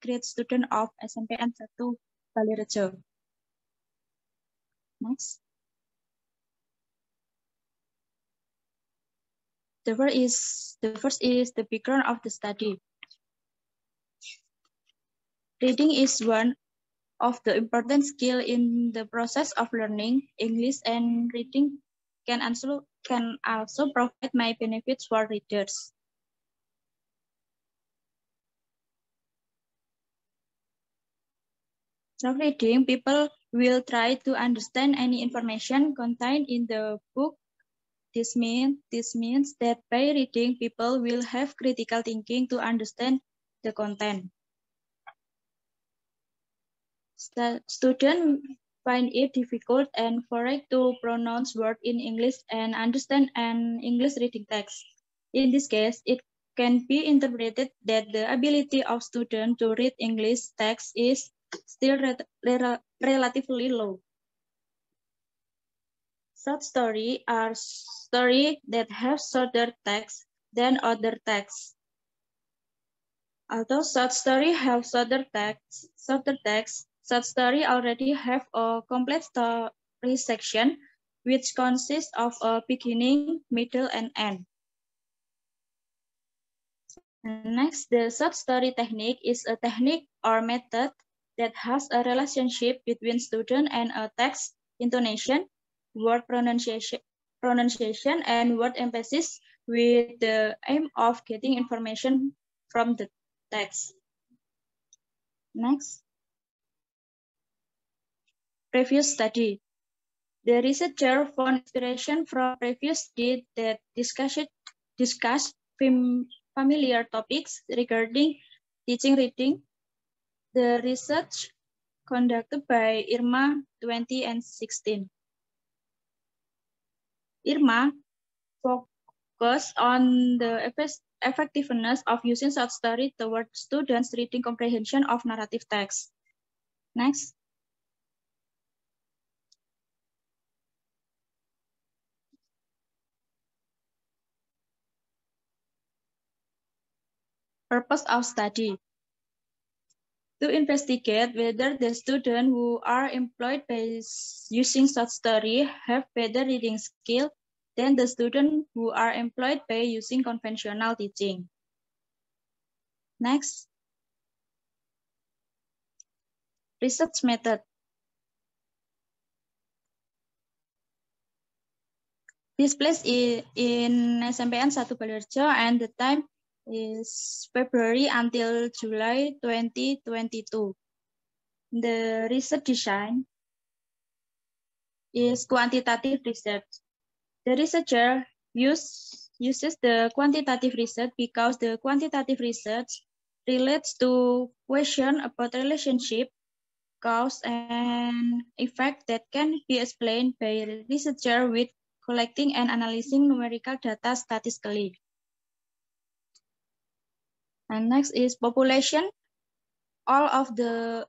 grade student of SMPN 1 Balirejo. Next. The first is the background of the study. Reading is one of the important skill in the process of learning English, and reading can also provide many benefits for readers. Through reading, people will try to understand any information contained in the book. This means that by reading, people will have critical thinking to understand the content. Students find it difficult and foreign to pronounce words in English and understand an English reading text. In this case, it can be interpreted that the ability of students to read English text is still relatively low. Short stories are stories that have shorter text than other texts. Although short stories have shorter text, short stories already have a complete story section, which consists of a beginning, middle, and end. And next, the short story technique is a technique or method that has a relationship between student and a text intonation, word pronunciation, and word emphasis, with the aim of getting information from the text. Next. Previous study. The researcher found inspiration from previous study that discussed familiar topics regarding teaching reading. The research conducted by Irma 2016. Irma focused on the effectiveness of using short story toward students' reading comprehension of narrative text. Next. Purpose of study. To investigate whether the students who are employed by using short story have better reading skill than the students who are employed by using conventional teaching. Next. Research method. This place is in SMPN 1 Balirejo, and the time is February until July 2022. The research design is quantitative research. The researcher uses the quantitative research because the quantitative research relates to questions about relationship, cause, and effect that can be explained by the researcher with collecting and analyzing numerical data statistically. And next is population. All of the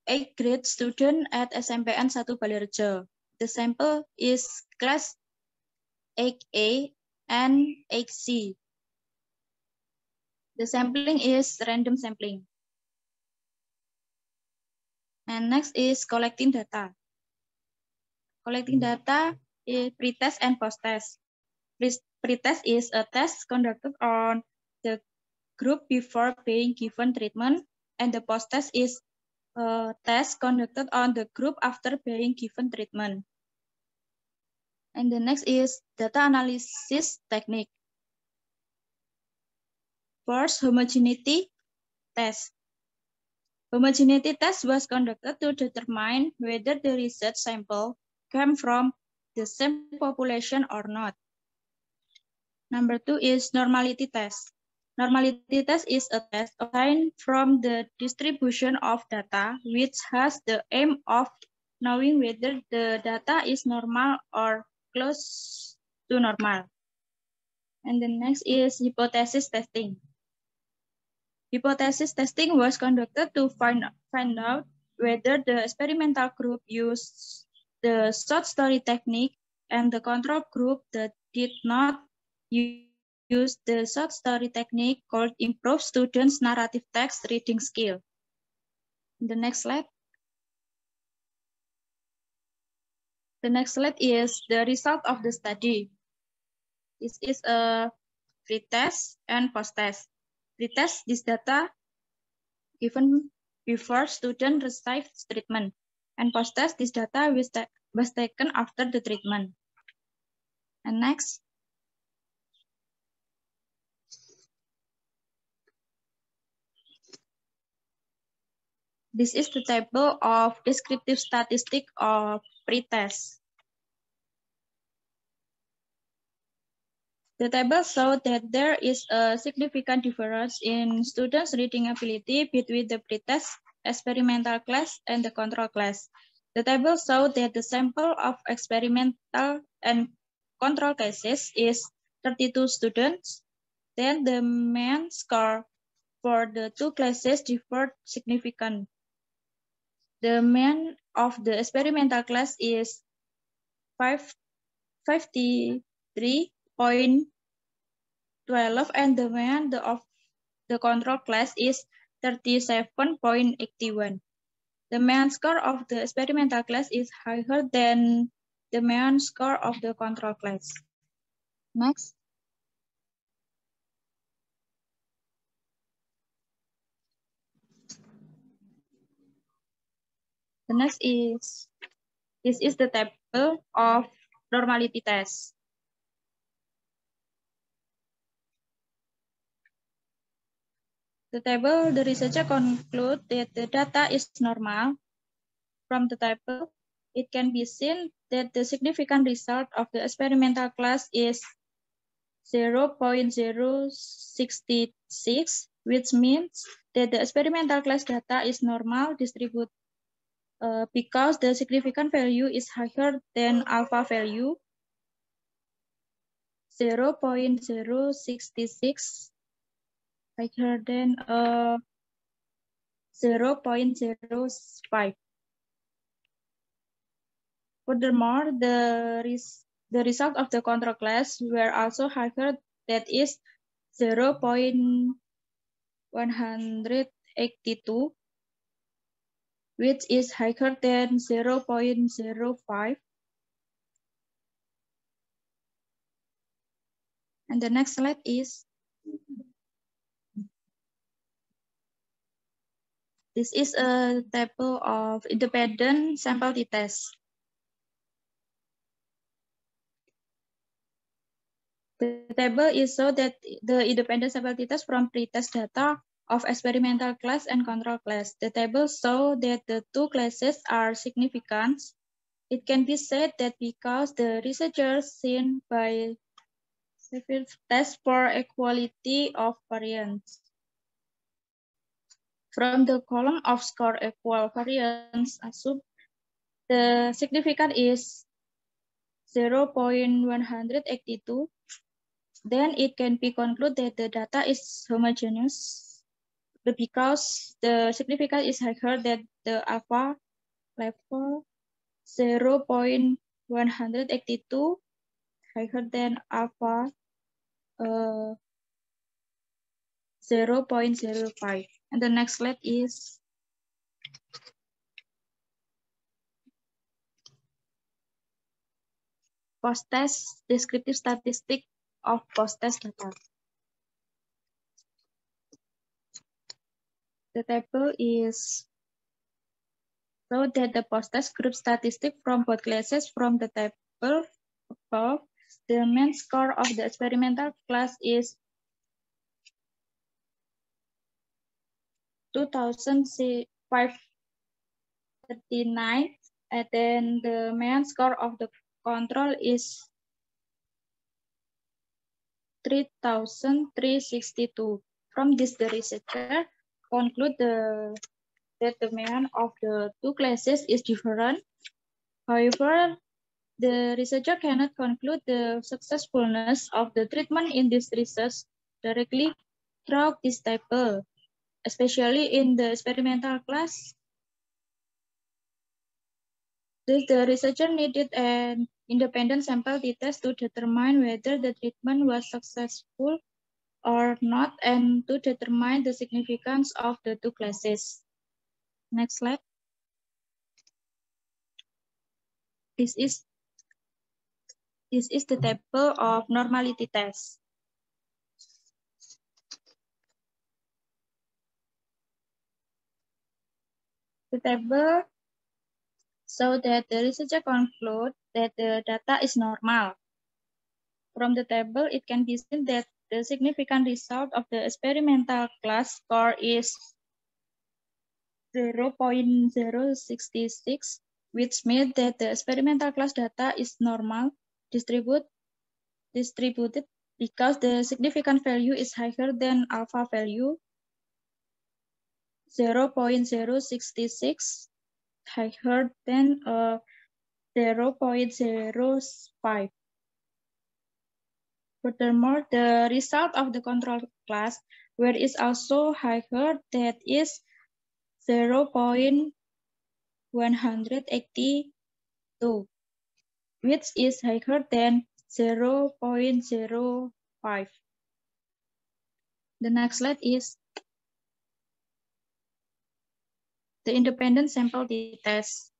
8th grade students at SMPN 1 Balirejo. The sample is class 8A and 8C. The sampling is random sampling. And next is collecting data. Collecting data is pre-test and post-test. Pre-test is a test conducted on the group before being given treatment, and the post-test is a test conducted on the group after being given treatment. And the next is data analysis technique. First, homogeneity test. Homogeneity test was conducted to determine whether the research sample came from the same population or not. Number 2 is normality test. Normality test is a test obtained from the distribution of data, which has the aim of knowing whether the data is normal or close to normal. And the next is hypothesis testing. Hypothesis testing was conducted to find out whether the experimental group used the short story technique and the control group that did not use the short story technique could improve students' narrative text reading skill. The next slide. The next slide is the result of the study. This is a pre-test and post-test. Pre-test, this data given before student receives treatment. And post-test, this data was taken after the treatment. And next. This is the table of descriptive statistic of pre-test. The table shows that there is a significant difference in students' reading ability between the pre-test experimental class and the control class. The table shows that the sample of experimental and control cases is 32 students. Then the mean score for the two classes differed significantly. The mean of the experimental class is 53.12 and the mean of the control class is 37.81. The mean score of the experimental class is higher than the mean score of the control class. Next. The next is, this is the table of normality test. The table, the researcher conclude that the data is normal. From the table, it can be seen that the significant result of the experimental class is 0.066, which means that the experimental class data is normal distributed because the significant value is higher than alpha value. 0.066 higher than 0.05. Furthermore, the result of the control class were also higher, that is 0.182, which is higher than 0.05. And the next slide is, this is a table of independent sample t-test. The table is so that the independent sample t-test from pre-test data of experimental class and control class. The table shows that the two classes are significant. It can be said that because the researchers seen by test for equality of variance. From the column of score equal variance, assume the significance is 0.182. Then it can be concluded that the data is homogeneous because the significance is higher than the alpha level. 0.182 higher than alpha 0.05. And the next slide is post-test descriptive statistic of post-test data. The table is so that the post-test group statistic from both classes from the table above. The mean score of the experimental class is 2,539, and then the mean score of the control is 3,362. From this, the researcher conclude that the mean of the two classes is different. However, the researcher cannot conclude the successfulness of the treatment in this research directly through this table, especially in the experimental class. Thus, the researcher needed an independent sample t-test to determine whether the treatment was successful or not, and to determine the significance of the two classes. Next slide. This is the table of normality test. The table shows that the researcher concludes that the data is normal. From the table, it can be seen that the significant result of the experimental class score is 0.066, which means that the experimental class data is normal distributed because the significant value is higher than alpha value 0.066 higher than 0.05. Furthermore, the result of the control class where is also higher, that is 0.182, which is higher than 0.05. The next slide is the independent sample t-test.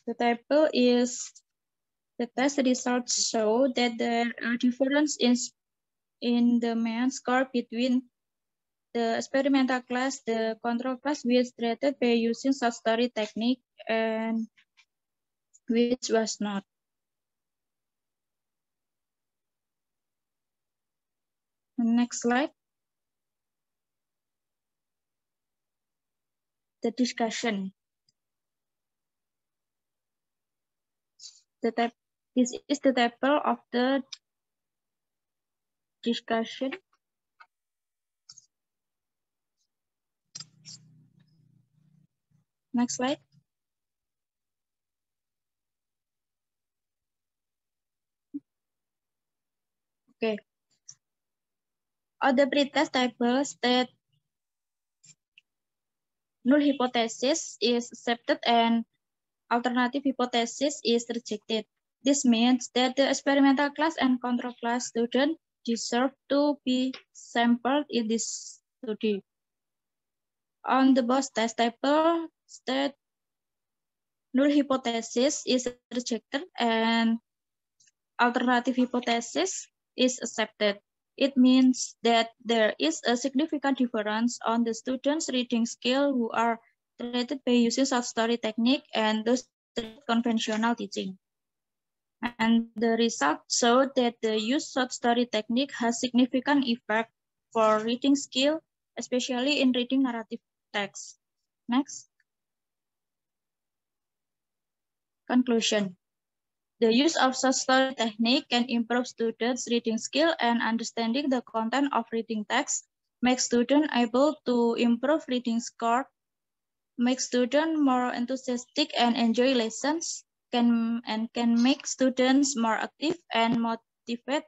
The table is the test results show that there are differences in the mean score between the experimental class, the control class, which rated by using short story technique, and which was not. Next slide. The discussion. This is the table of the discussion. Next slide. Okay. All the pretest tables that null hypothesis is accepted and alternative hypothesis is rejected. This means that the experimental class and control class student deserve to be sampled in this study. On the both test table, that null hypothesis is rejected and alternative hypothesis is accepted. It means that there is a significant difference on the students' reading skill who are treated by using short story technique and those conventional teaching. And the results show that the use short story technique has significant effect for reading skill, especially in reading narrative text. Next. Conclusion. The use of short story technique can improve students' reading skill and understanding the content of reading text, make students able to improve reading score, make students more enthusiastic and enjoy lessons, can make students more active and motivated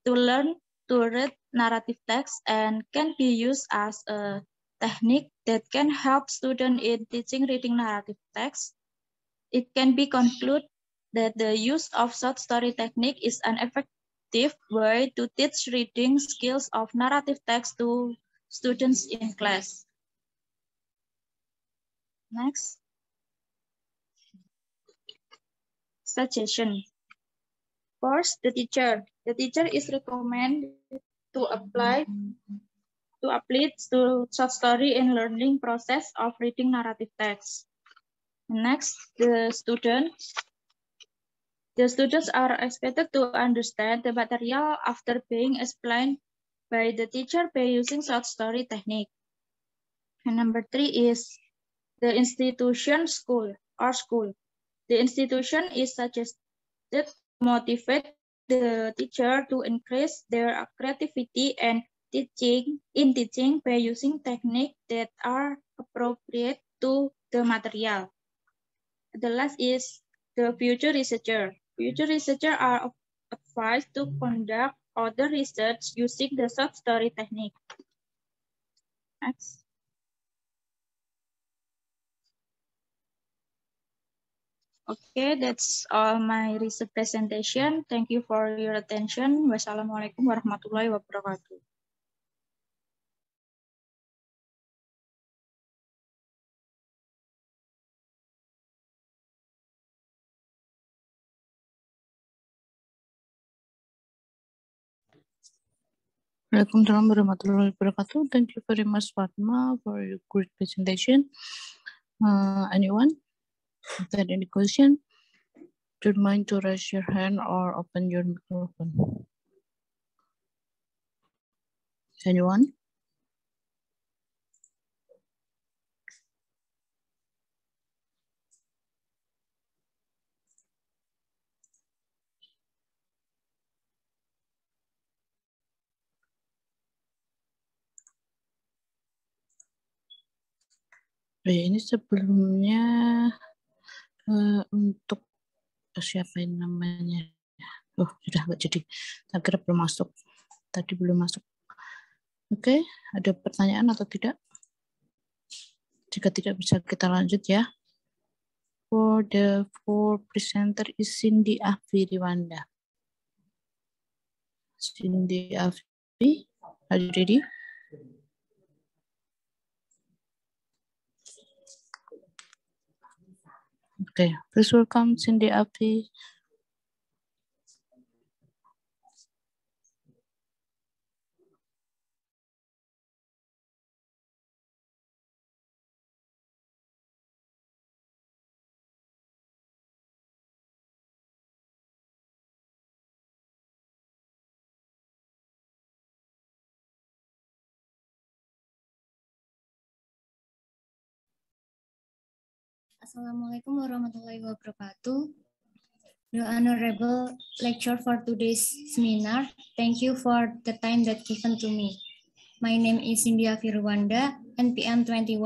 to learn to read narrative text, and can be used as a technique that can help students in teaching reading narrative text. It can be concluded that the use of short story technique is an effective way to teach reading skills of narrative text to students in class. Next. Suggestion. First, the teacher. The teacher is recommended to apply to short story in learning process of reading narrative text. Next, the students. The students are expected to understand the material after being explained by the teacher by using short story technique. And number 3 is the institution school. The institution is suggested to motivate the teacher to increase their creativity and teaching by using techniques that are appropriate to the material. The last is the future researcher. Future researchers are advised to conduct other research using the short story technique. Next. Okay, that's all my research presentation. Thank you for your attention. Wassalamualaikum warahmatullahi wabarakatuh. Waalaikumsalam warahmatullahi wabarakatuh. Thank you very much, Fatma, for your great presentation. Anyone? Is there any question? Don't mind to raise your hand or open your microphone. Anyone? Ini sebelumnya untuk siapa yang namanya? Oh, sudah nggak jadi. Saya kira belum masuk. Tadi belum masuk. Oke, ada pertanyaan atau tidak? Jika tidak bisa kita lanjut ya. For the four presenter is Cindy Afi Riwanda. Cindy Afi, are you ready? Okay, please welcome Cindy Afi. Assalamualaikum warahmatullahi wabarakatuh. The honorable lecturer for today's seminar. Thank you for the time that given to me. My name is India Firwanda, NPM 21.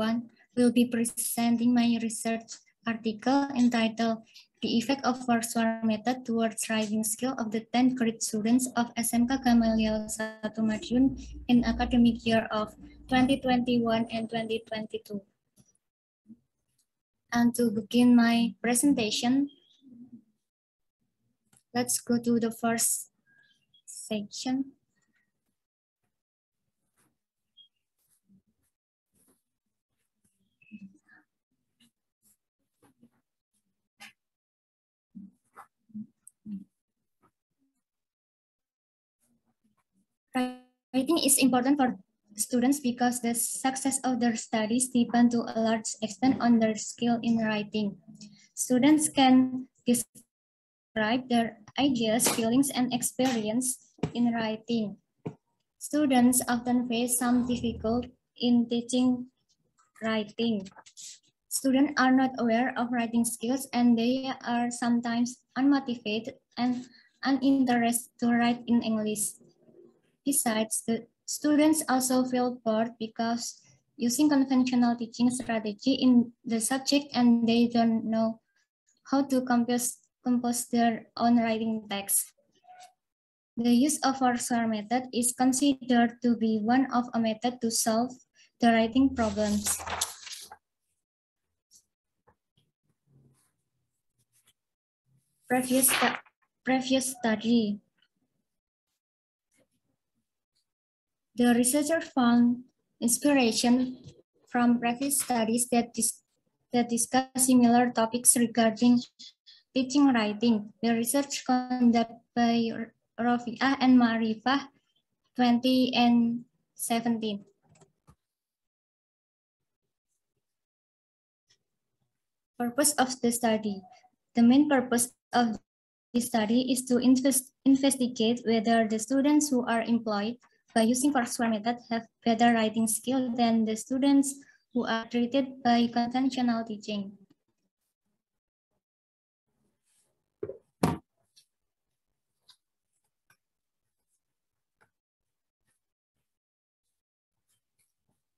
Will be presenting my research article entitled The Effect of Forswar Method Towards Writing Skill of the 10th grade students of SMK Gamaliel 1 Madiun in academic year of 2021 and 2022. And to begin my presentation, let's go to the first section. Writing is important for students because the success of their studies depend to a large extent on their skill in writing. Students can describe their ideas, feelings, and experience in writing. Students often face some difficulty in teaching writing. Students are not aware of writing skills and they are sometimes unmotivated and uninterested to write in English. Besides, the students also feel bored because using conventional teaching strategy in the subject and they don't know how to compose their own writing text. The use of Forswar method is considered to be one of a method to solve the writing problems. Previous study. The researcher found inspiration from previous studies that discuss similar topics regarding teaching writing. The research conducted by Rofiah and Marifah 2017. Purpose of the study. The main purpose of the study is to investigate whether the students who are employed by using Forswar method have better writing skill than the students who are treated by conventional teaching.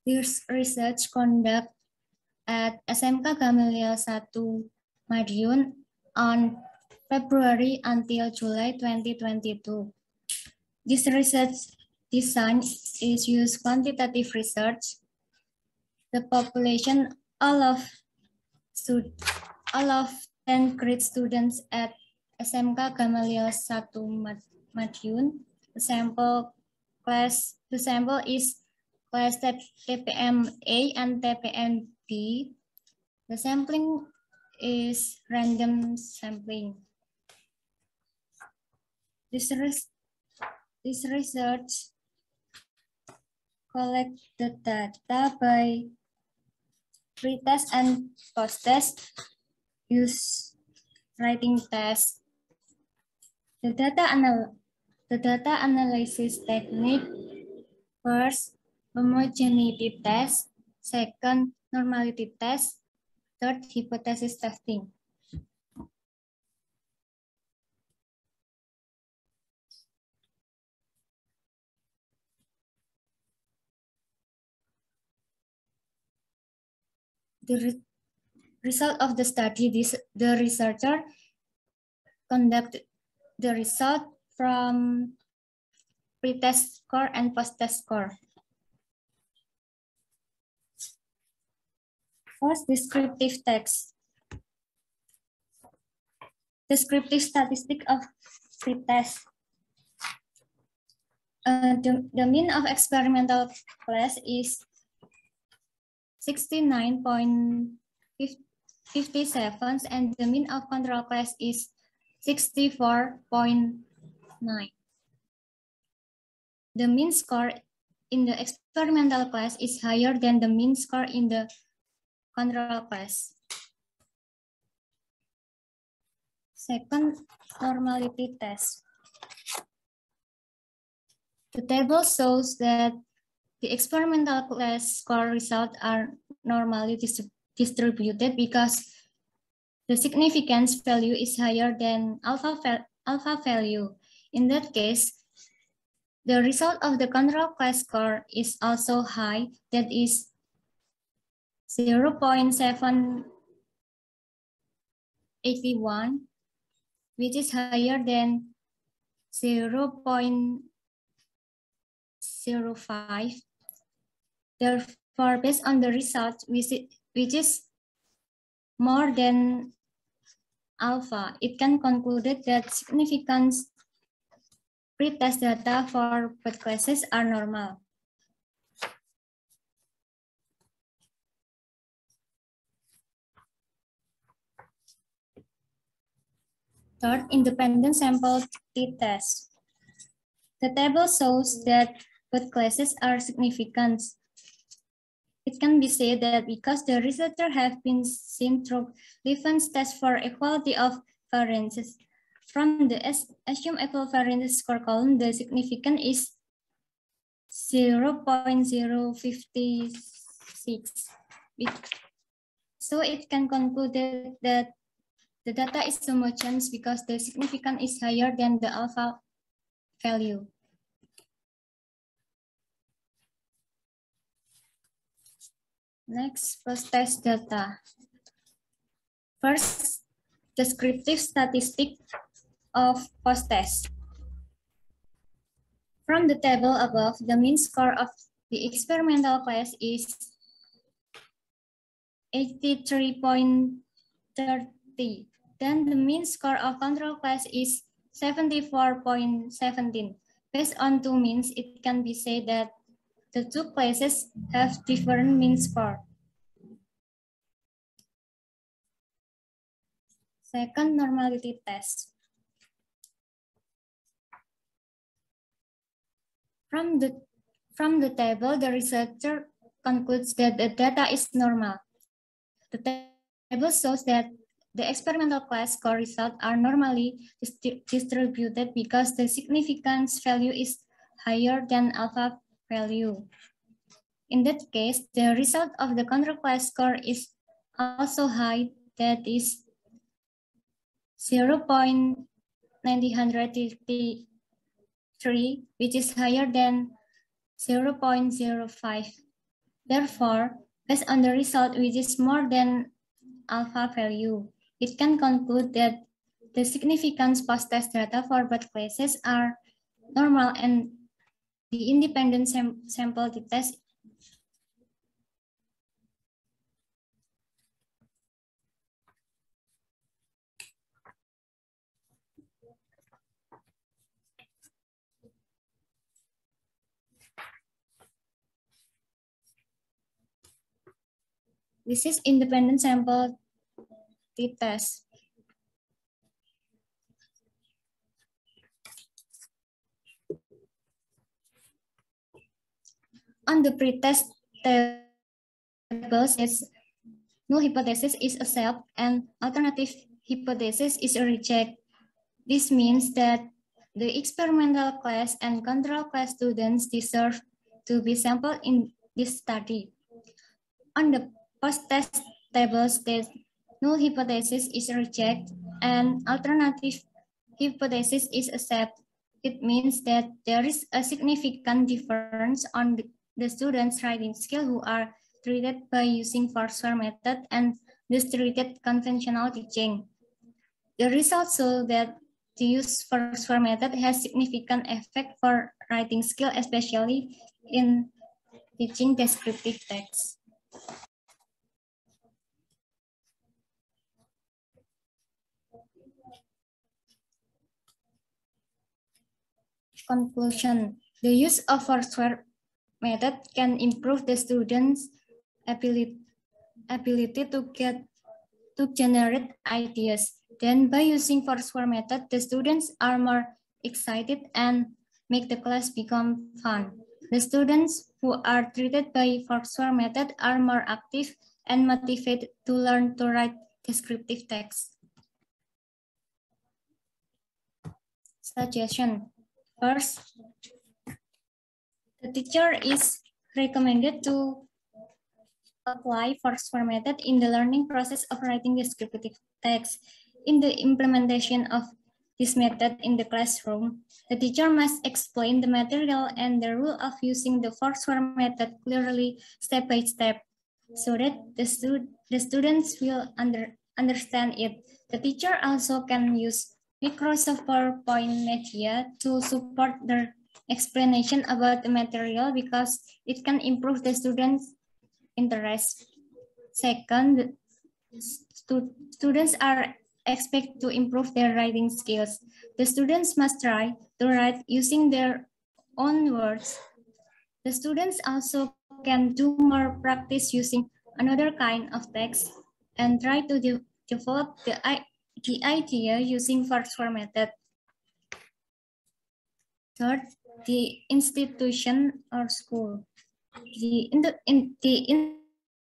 This research conducted at SMK Gamaliel 1 Madiun on February until July 2022. This research design is used quantitative research. The population, all of 10th grade students at SMK Gamaliel 1 Madiun. The sample is class TPM A and TPM B. The sampling is random sampling. This research collect the data by pre-test and post-test, use writing test. The data analysis technique: first, homogeneity test; second, normality test; third, hypothesis testing. The result of the study: the researcher conducted the result from pre-test score and post-test score. First, descriptive text. Descriptive statistic of pre-test. The mean of experimental class is 69.57 and the mean of control class is 64.9. The mean score in the experimental class is higher than the mean score in the control class. Second, normality test. The table shows that the experimental class score results are normally distributed because the significance value is higher than alpha value. In that case, the result of the control class score is also high, that is 0.781, which is higher than 0.05. Therefore, based on the result, which is more than alpha, it can conclude that significance pre-test data for both classes are normal. Third, independent sample t-test. The table shows that both classes are significant. It can be said that because the researcher have been seen through different tests for equality of variances, from the assumed equivariance score column, the significance is 0.056. So it can conclude that the data is homogeneous because the significance is higher than the alpha value. Next, post-test data. First, descriptive statistic of post-test. From the table above, the mean score of the experimental class is 83.30. Then the mean score of control class is 74.17. Based on two means, it can be said that the two classes have different mean score. Second, normality test. From the table, the researcher concludes that the data is normal. The table shows that the experimental class score results are normally distributed because the significance value is higher than alpha value. In that case, the result of the control class score is also high, that is 0.953, which is higher than 0.05. Therefore, based on the result, which is more than alpha value, it can conclude that the significance post-test data for both classes are normal and the independent sample t-test . This is independent sample t-test. On On the pretest tables, its null hypothesis is accepted and alternative hypothesis is rejected. This means that the experimental class and control class students deserve to be sampled in this study. On the post-test tables, the null hypothesis is rejected and alternative hypothesis is accepted. It means that there is a significant difference on the students' writing skill who are treated by using Foursquare method and distributed conventional teaching. The results show that the use Foursquare method has significant effect for writing skill, especially in teaching descriptive text. Conclusion: the use of Foursquare method can improve the students' ability to generate ideas. Then by using Foursquare method, the students are more excited and make the class become fun. The students who are treated by Foursquare method are more active and motivated to learn to write descriptive text. Suggestion. First, the teacher is recommended to apply Foursquare method in the learning process of writing descriptive text. In the implementation of this method in the classroom, the teacher must explain the material and the rule of using the Foursquare method clearly step by step, so that the students will understand it. The teacher also can use Microsoft PowerPoint media to support their explanation about the material because it can improve the students' interest. Second, students are expected to improve their writing skills. The students must try to write using their own words. The students also can do more practice using another kind of text and try to develop the idea using Foursquare method. Third, the institution or school. The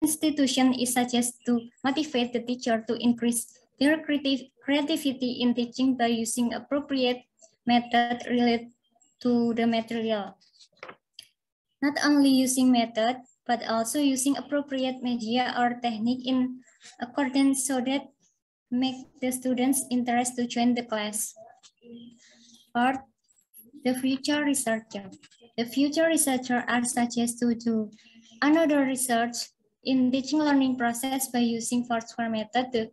institution is suggested to motivate the teacher to increase their creativity in teaching by using appropriate method related to the material. Not only using method, but also using appropriate media or technique in accordance so that make the students interest to join the class. Fourth, the future researcher. The future researcher are suggested to do another research in teaching learning process by using Foursquare method.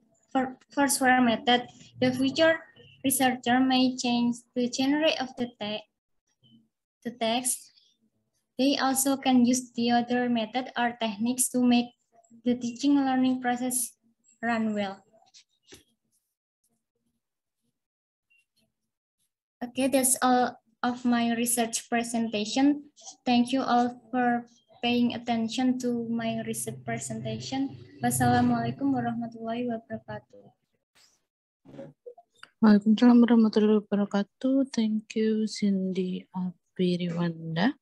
Foursquare method, the future researcher may change the genre of the text. They also can use the other method or techniques to make the teaching learning process run well. Okay, that's all of my research presentation. Thank you all for paying attention to my research presentation. Wassalamualaikum warahmatullahi wabarakatuh. Waalaikumsalam warahmatullahi wabarakatuh. Thank you, Cindy Apiriwanda.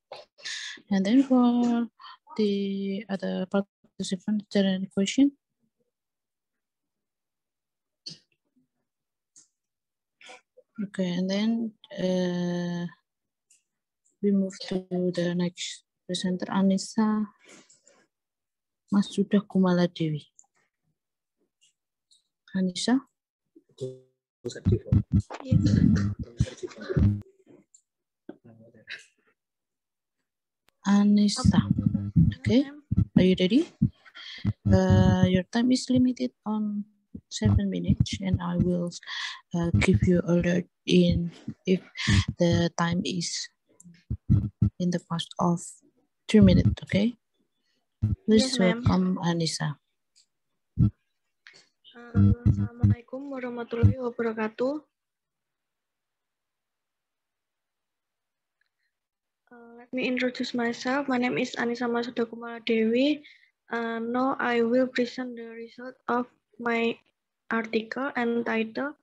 And then for the other participants, is there any question? Okay, and then we move to the next presenter, Anissa Masuda Kumala Dewi. Anissa? Anissa. Okay, are you ready? Your time is limited on 7 minutes, and I will give you alert if the time is in the past of 3 minutes. Okay, please Yes, welcome Anissa. Assalamualaikum warahmatullahi wabarakatuh. Let me introduce myself. My name is Anissa Masuda Kumala Dewi. Now I will present the result of my article entitled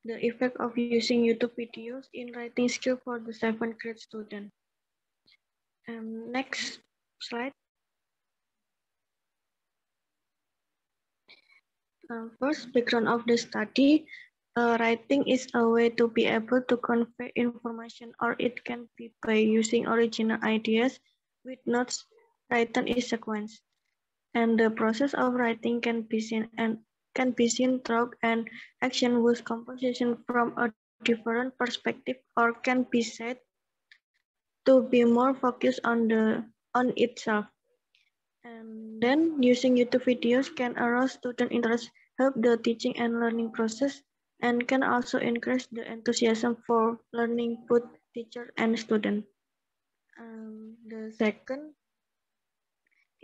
"The Effect of Using YouTube Videos in Writing Skill for the 7th Grade Student." Next slide. First, background of the study. Writing is a way to be able to convey information, or it can be by using original ideas with notes written in sequence. And the process of writing can be seen through an action whose composition from a different perspective, or can be said to be more focused on itself. And then using YouTube videos can arouse student interest, help the teaching and learning process, and can also increase the enthusiasm for learning both teacher and student. The second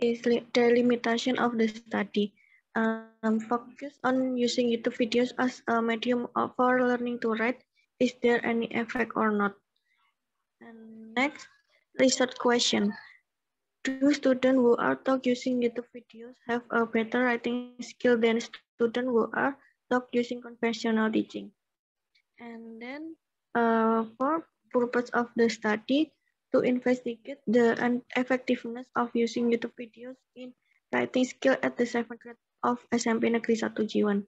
is the limitation of the study. Focus on using YouTube videos as a medium for learning to write. Is there any effect or not? And next, research question. Do students who are taught using YouTube videos have a better writing skill than students who are taught using conventional teaching? And then for purpose of the study, to investigate the effectiveness of using YouTube videos in writing skill at the 7th grade of SMP Negeri 1 Jiwan.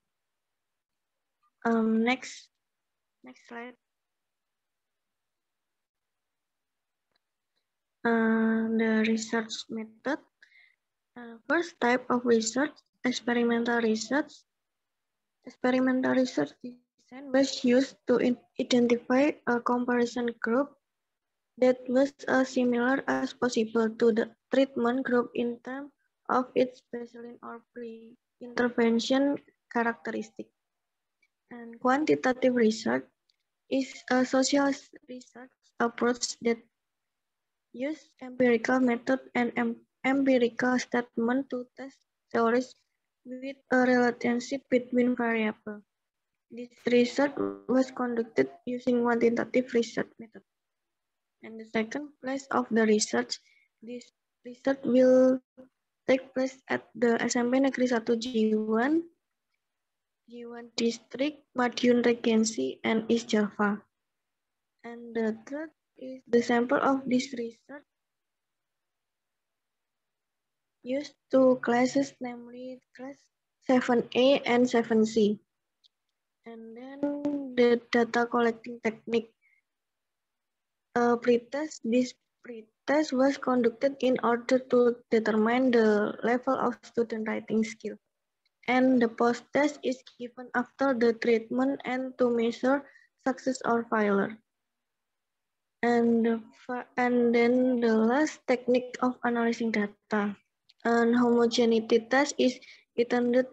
Next slide. The research method. First type of research, experimental research. Experimental research design was used to identify a comparison group that was as similar as possible to the treatment group in terms of its baseline or pre-intervention characteristic. And quantitative research is a social research approach that uses empirical method and empirical statement to test theories with a relationship between variables. This research was conducted using quantitative research method. And the second place of the research, this research will take place at the SMP Negeri 1 Jiwan, Jiwan District, Madiun Regency, and East Java. And the third is the sample of this research used two classes, namely class 7A and 7C. And then the data collecting technique. This pretest was conducted in order to determine the level of student writing skill. And the post-test is given after the treatment and to measure success or failure. And then the last technique of analyzing data. An homogeneity test is intended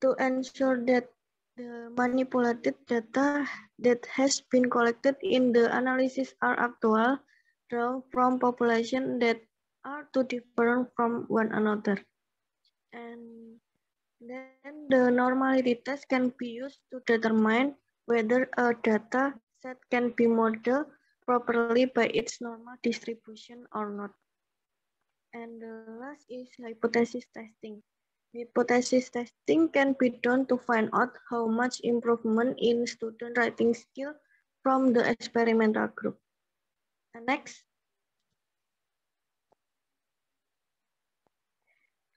to ensure that the manipulated data that has been collected in the analysis are actual, drawn from populations that are too different from one another. And then the normality test can be used to determine whether a data set can be modeled properly by its normal distribution or not. And the last is hypothesis testing. Hypothesis testing can be done to find out how much improvement in student writing skill from the experimental group. And next.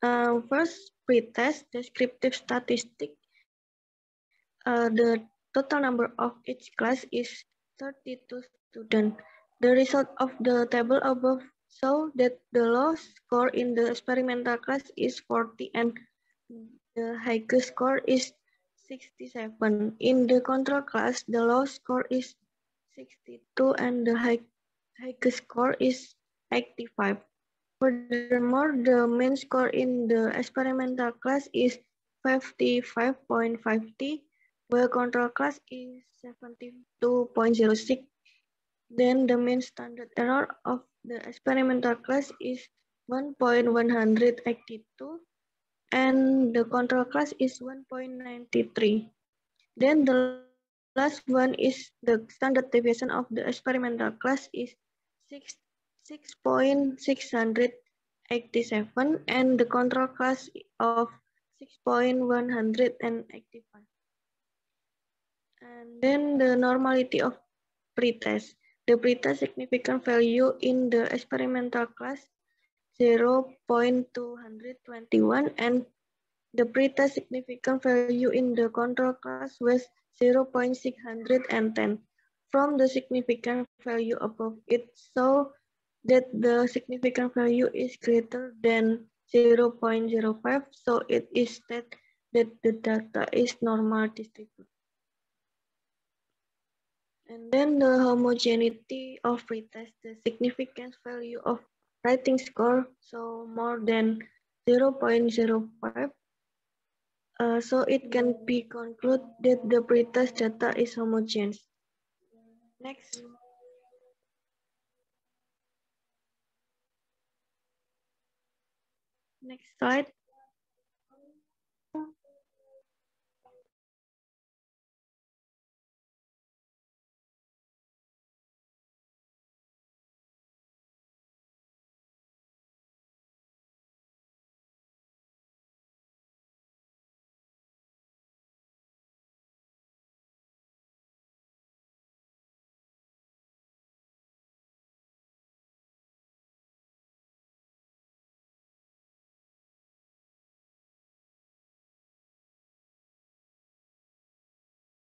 First, pretest descriptive statistic. The total number of each class is 32 students. The result of the table above show that the lowest score in the experimental class is 40 and the highest score is 67. In the control class, the lowest score is 62 and the highest score is 85. Furthermore, the mean score in the experimental class is 55.50, while control class is 72.06. Then the mean standard error of the experimental class is 1.182 and the control class is 1.93. Then the last one is the standard deviation of the experimental class is 6.687 and the control class of 6.185. And then the normality of pretest. The pretest significant value in the experimental class 0.221 and the pretest significant value in the control class was 0.610. From the significant value above, it shows that the significant value is greater than 0.05, so it is stated that the data is normal distributed. And then the homogeneity of pretest, the significance value of writing score, so more than 0.05. So it can be concluded that the pretest data is homogeneous. Next. Next slide.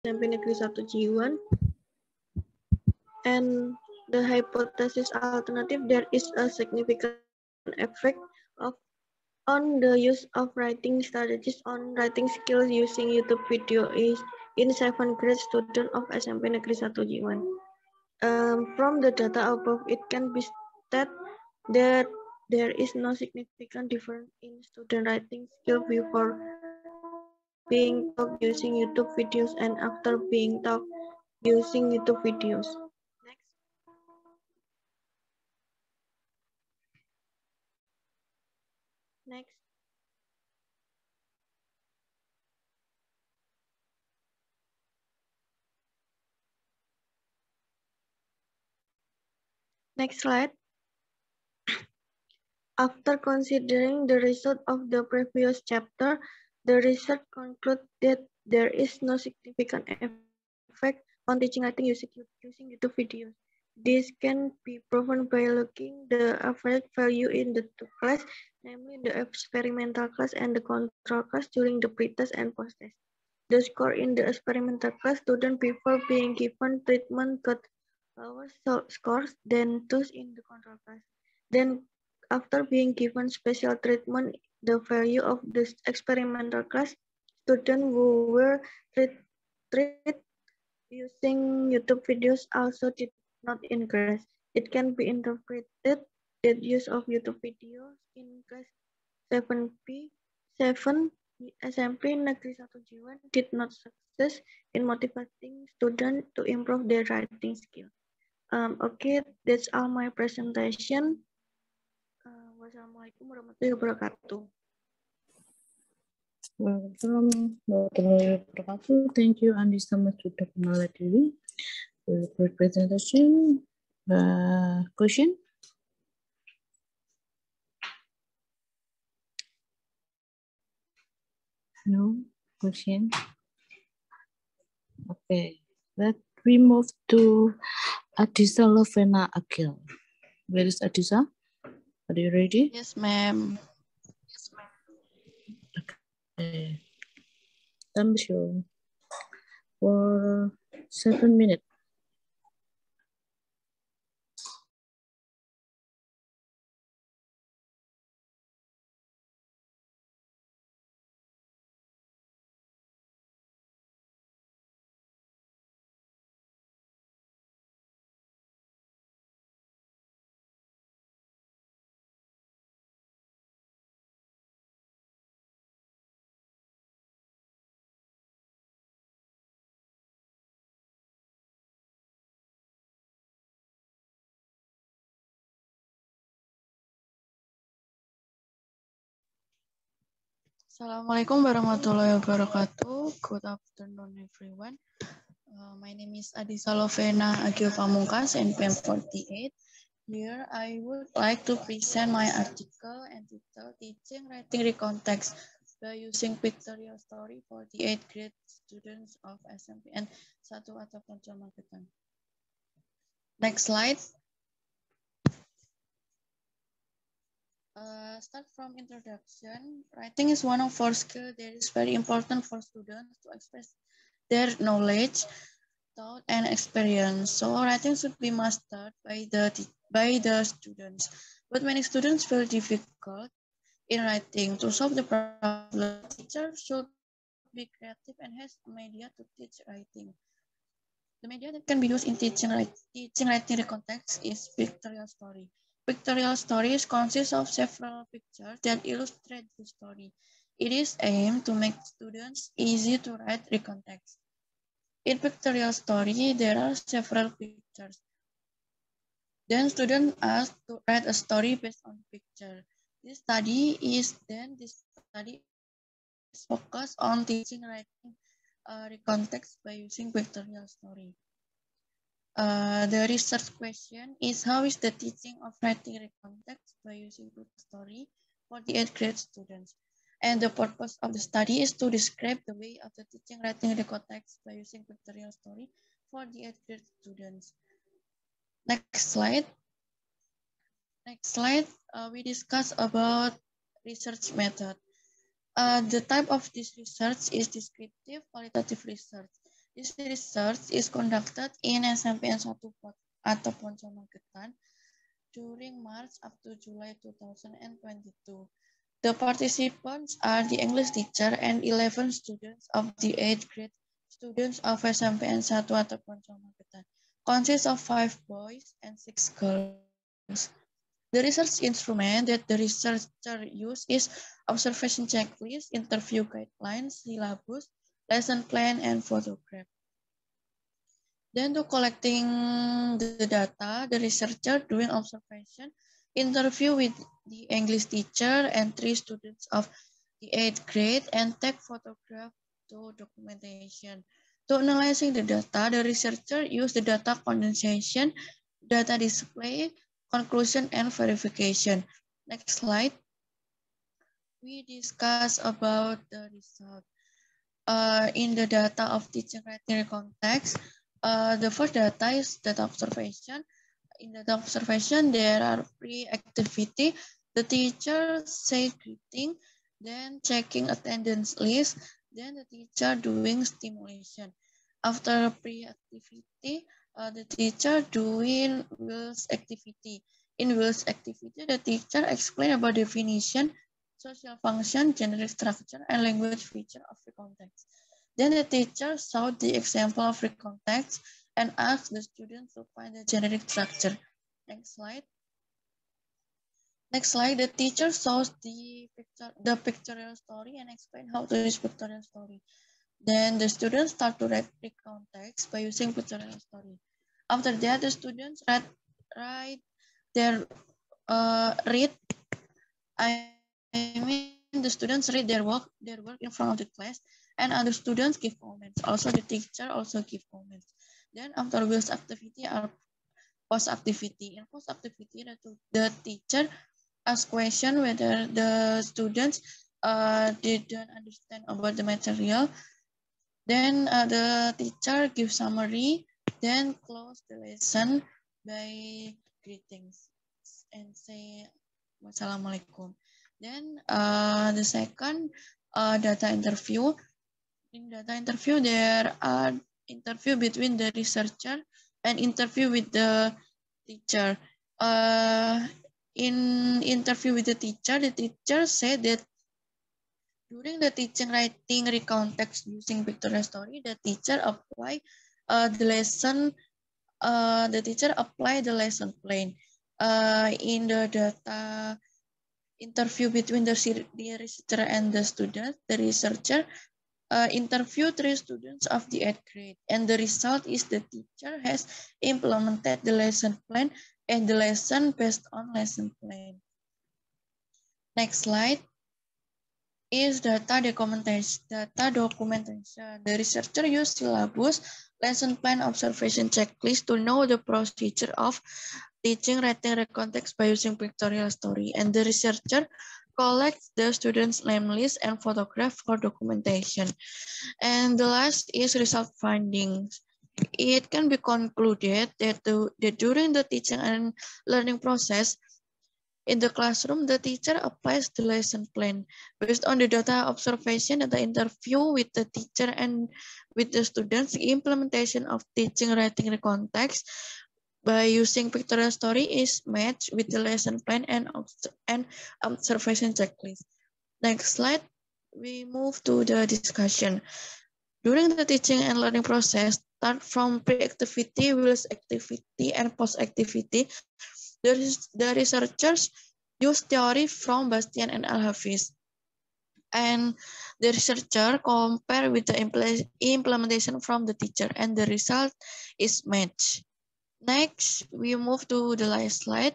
SMP Negeri 1 Jiwan. And the hypothesis alternative, there is a significant effect on the use of writing strategies on writing skills using YouTube video is in 7th grade student of SMP Negeri 1 Jiwan. From the data above, it can be stated that there is no significant difference in student writing skill before being taught using YouTube videos and after being taught using YouTube videos. Next. Next slide. After considering the result of the previous chapter, the research concludes that there is no significant effect on teaching writing using YouTube videos. This can be proven by looking the average value in the two classes, namely the experimental class and the control class during the pretest and post-test. The score in the experimental class, students before being given treatment got lower scores than those in the control class. Then, after being given special treatment, the value of the experimental class, students who were treated using YouTube videos also did not increase. It can be interpreted that use of YouTube videos in class 7 SMP Negeri 1 Jiwan did not success in motivating students to improve their writing skill. Okay, that's all my presentation. Wassalamualaikum warahmatullahi wabarakatuh. Welcome, warahmatullahi wabarakatuh. Thank you, Anissa Masudha Kumaladewi, for the presentation. Question? No question. Okay, let we move to Adisa Lovena Akil. Where is Adisa? Are you ready? Yes, ma'am. Okay. Time show for 7 minutes. Assalamualaikum warahmatullahi wabarakatuh. Good afternoon, everyone. My name is Adisa Lovena Akil Pamungkas, NPM 48. Here, I would like to present my article entitled Teaching Writing Recontext by using pictorial story for the 8th grade students of SMPN 1 atau Pondok Magetan. Next slide. Start from introduction. Writing is one of 4 skills that is very important for students to express their knowledge, thought, and experience. So writing should be mastered by the students. But many students feel difficult in writing. To solve the problem, teacher should be creative and has a media to teach writing. The media that can be used in teaching writing the context is pictorial story. Pictorial stories consist of several pictures that illustrate the story. It is aimed to make students easy to write the context. In pictorial story, there are several pictures. Then students asked to write a story based on picture. This study is focused on teaching writing the context by using pictorial story. The research question is, how is the teaching of writing the context by using pictorial story for the 8th grade students? And the purpose of the study is to describe the way of the teaching writing the context by using pictorial story for the 8th grade students. Next slide. We discuss about research method. The type of this research is descriptive qualitative research. This research is conducted in SMPN 1 atau Ponco Magetan during March up to July 2022. The participants are the English teacher and 11 students of the 8th grade students of SMPN 1 atau Ponco Magetan. Consists of 5 boys and 6 girls. The research instrument that the researcher use is observation checklist, interview guidelines, syllabus, lesson plan, and photograph. Then to collecting the data, the researcher doing observation, interview with the English teacher and 3 students of the 8th grade, and take photograph to documentation. To analyzing the data, the researcher use the data condensation, data display, conclusion, and verification. Next slide. We discuss about the result. In the data of teaching writing context, the first data is data observation. In data observation, there are pre-activity. The teacher say greeting, then checking attendance list, then the teacher doing stimulation. After pre-activity, the teacher doing Will's activity. In Will's activity, the teacher explain about definition, social function, generic structure, and language feature of the context. Then the teacher showed the example of the context and asked the students to find the generic structure. Next slide. Next slide, the teacher shows the pictorial story and explain how to use pictorial story. Then the students start to write the context by using pictorial story. After that, the students read their work in front of the class, and other students give comments. Also, the teacher also give comments. Then after Will's activity are post activity. In post activity, the teacher asks question whether the students didn't understand about the material. Then the teacher gives summary, then close the lesson by greetings and say wassalamualaikum. Then the second data interview. In data interview, there are interview between the researcher and interview with the teacher. In interview with the teacher said that during the teaching writing recontext using pictorial story, the teacher apply the lesson. The teacher apply the lesson plan. In the data interview between the researcher and the student, the researcher interview 3 students of the 8th grade, and the result is the teacher has implemented the lesson plan and the lesson based on lesson plan. Next slide is data documentation. The researcher used syllabus, lesson plan, observation checklist to know the procedure of teaching writing context by using pictorial story, and the researcher collects the students' name list and photograph for documentation. And the last is result findings. It can be concluded that during the teaching and learning process, In the classroom, the teacher applies the lesson plan based on the data observation and the interview with the teacher and with the students. The implementation of teaching writing the context by using pictorial story is matched with the lesson plan and observation checklist. Next slide, we move to the discussion. During the teaching and learning process, start from pre-activity, whilst activity, and post-activity, the researchers use theory from Bastian and Al-Hafiz. And the researcher compare with the implementation from the teacher, and the result is matched. Next, we move to the last slide.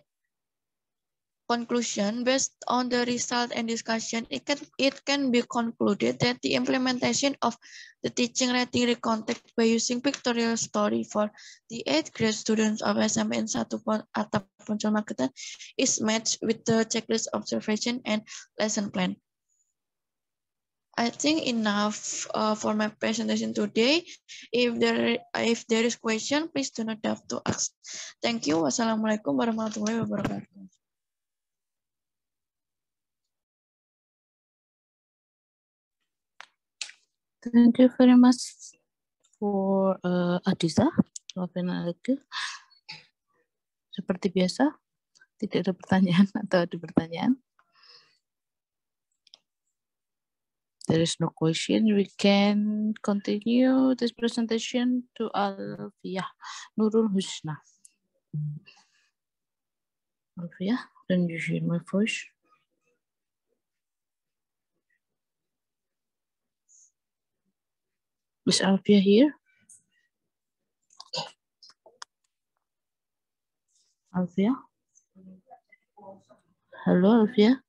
Conclusion, based on the result and discussion, it can be concluded that the implementation of the teaching writing context by using pictorial story for the 8th grade students of SMPN 1 Atap Poncol Magetan is matched with the checklist observation and lesson plan. I think enough for my presentation today. If there is question, please do not have to ask. Thank you. Wassalamualaikum warahmatullahi wabarakatuh. Thank you very much for Adisa. Seperti biasa, tidak ada pertanyaan atau ada pertanyaan? There is no question. We can continue this presentation to Alfiah Nurul Husna. Alfiah, can you hear my voice? Is Alfiah here? Alfiah? Hello, Alfiah?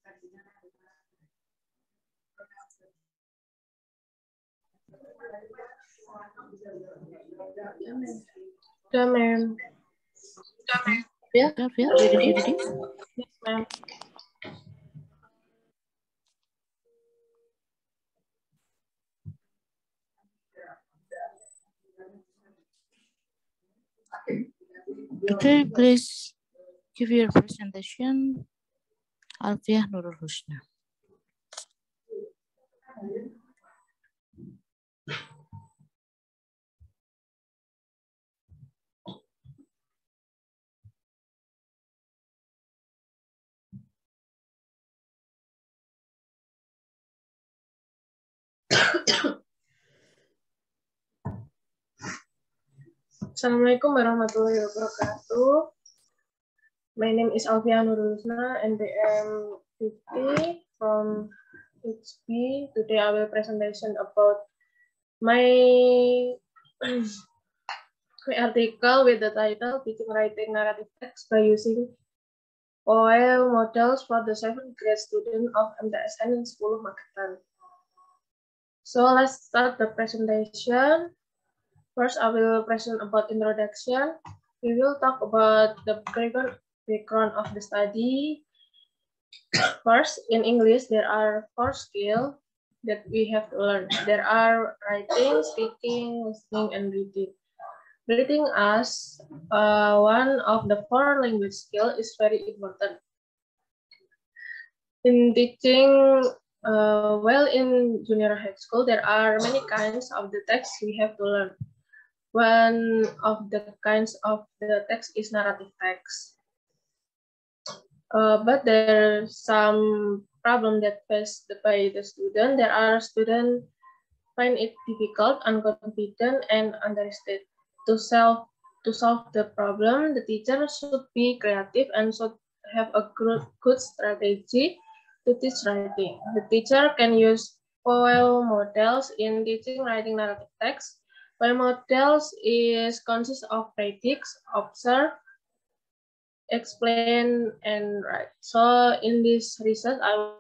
Yeah, ma'am. Yeah, did you hear this? Yes, ma'am. Okay, please give your presentation. Alfiah Nurul Husna. Assalamualaikum warahmatullahi wabarakatuh. My name is Alfiah Nurul Husna and I am 50 from HB. Today I will presentation about my article with the title Teaching Writing Narrative Text by Using OL Models for the 7th grade student of MTSN in 10 Magetan. So let's start the presentation. First, I will present about introduction. We will talk about the background of the study. First, in English, there are 4 skills that we have to learn. There are writing, speaking, listening, and reading. Reading as one of the 4 language skills is very important. In teaching, in junior high school, there are many kinds of the text we have to learn. One of the kinds of the text is narrative text. But there's some problem that faced by the student. There are students find it difficult, unconfident, and understated. To solve the problem, the teacher should be creative and should have a good strategy to teach writing. The teacher can use POEL models in teaching writing narrative text. POEL models consists of predict, observe, explain, and write. So in this research, I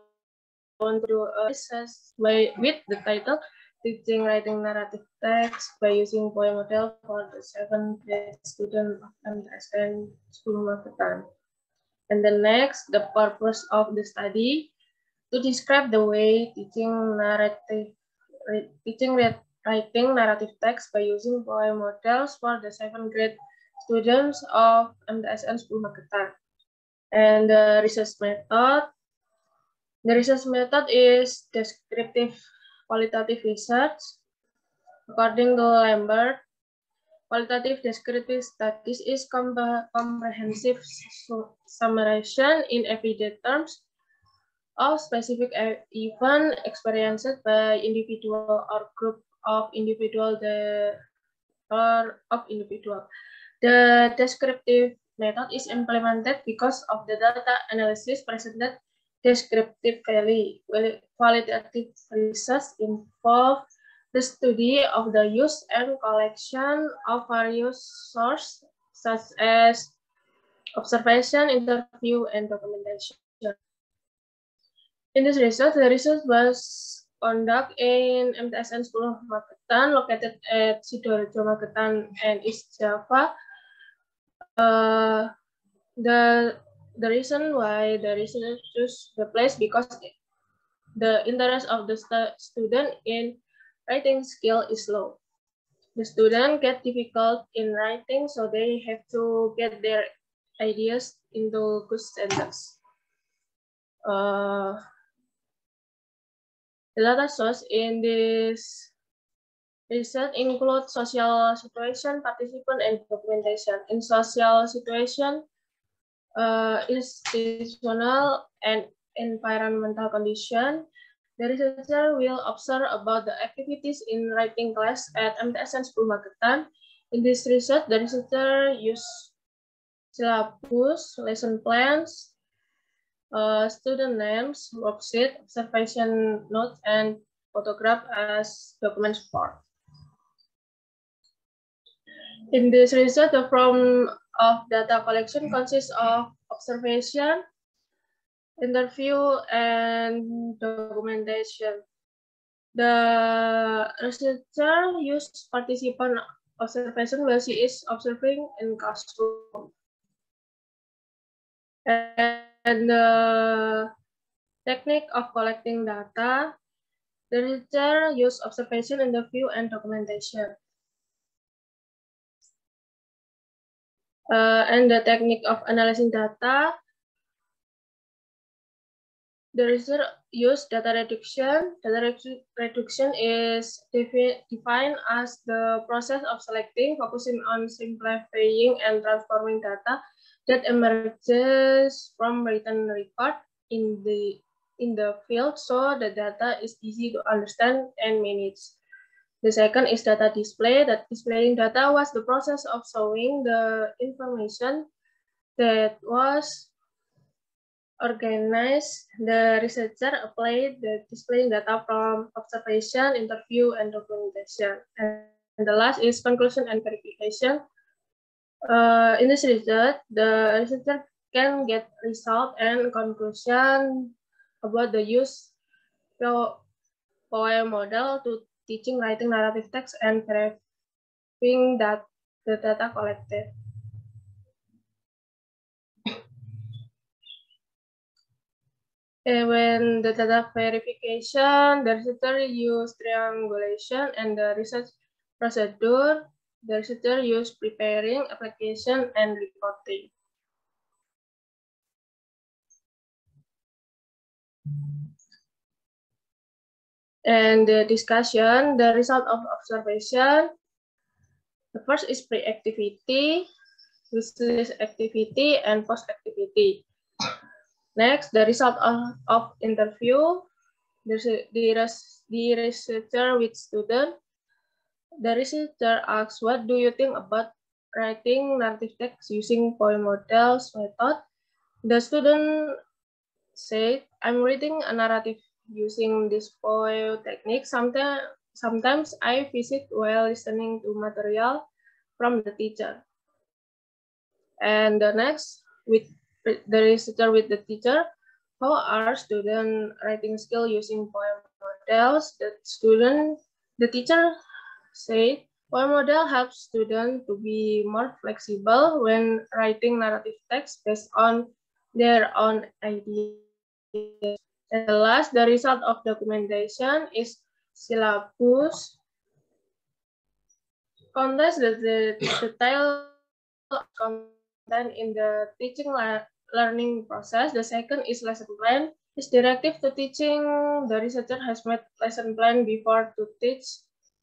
want to do a research with the title Teaching Writing Narrative Text by Using POEL Model for the 7th grade student of MTSN 10 Magetan. And the next, the purpose of the study, to describe the way teaching writing narrative text by using POEL models for the 7th grade students of MTSN 10 Magetan. And the research method. The research method is descriptive qualitative research. According to Lambert, qualitative descriptive studies is comprehensive summarization in everyday terms of specific event experienced by individual or group of individual. The descriptive method is implemented because of the data analysis presented descriptively. Qualitative research involve the study of the use and collection of various sources such as observation, interview, and documentation. In this research, the research was conducted in MTSN 10 Magetan, located at Sidoarjo, Magetan, and East Java. The reason why the research choose the place because the interest of the student in writing skill is low. The student get difficult in writing, so they have to get their ideas into good sentence. The data source in this research include social situation, participant, and documentation. In social situation, institutional and environmental condition, the researcher will observe about the activities in writing class at MTSN 10 Magetan. In this research, the researcher use syllabus, lesson plans, student names, worksheet, observation notes, and photograph as document support. In this research, the form of data collection consists of observation, interview, and documentation. The researcher used participant observation while she is observing in classroom. And the technique of collecting data, the researcher used observation, interview, and documentation. And the technique of analyzing data, the researcher used data reduction. Data reduction is defined as the process of selecting, focusing on simplifying, and transforming data that emerges from written record in the field, so the data is easy to understand and manage. The second is data display. That displaying data was the process of showing the information that was organized. The researcher applied the displaying data from observation, interview, and documentation. And the last is conclusion and verification. In this research, the researcher can get result and conclusion about the use of POEM model to teaching writing narrative text and verifying that the data collected. And when the data verification, the researcher use triangulation, and the research procedure, the researcher use preparing, application, and reporting. And the discussion, the result of observation. The first is pre-activity, business activity, and post-activity. Next, the result of interview, the researcher with student. The researcher asks, what do you think about writing narrative text using POEM models method? The student said, I'm reading a narrative using this POEM technique. Sometimes I visit while listening to material from the teacher. And the next, with the researcher with the teacher, how are student writing skill using POEM models? The teacher said, POEM model helps students to be more flexible when writing narrative text based on their own ideas. And the last, the result of documentation is syllabus. Contains the detailed content in the teaching learning process. The second is lesson plan. This directive to teaching, the researcher has made lesson plan before to teach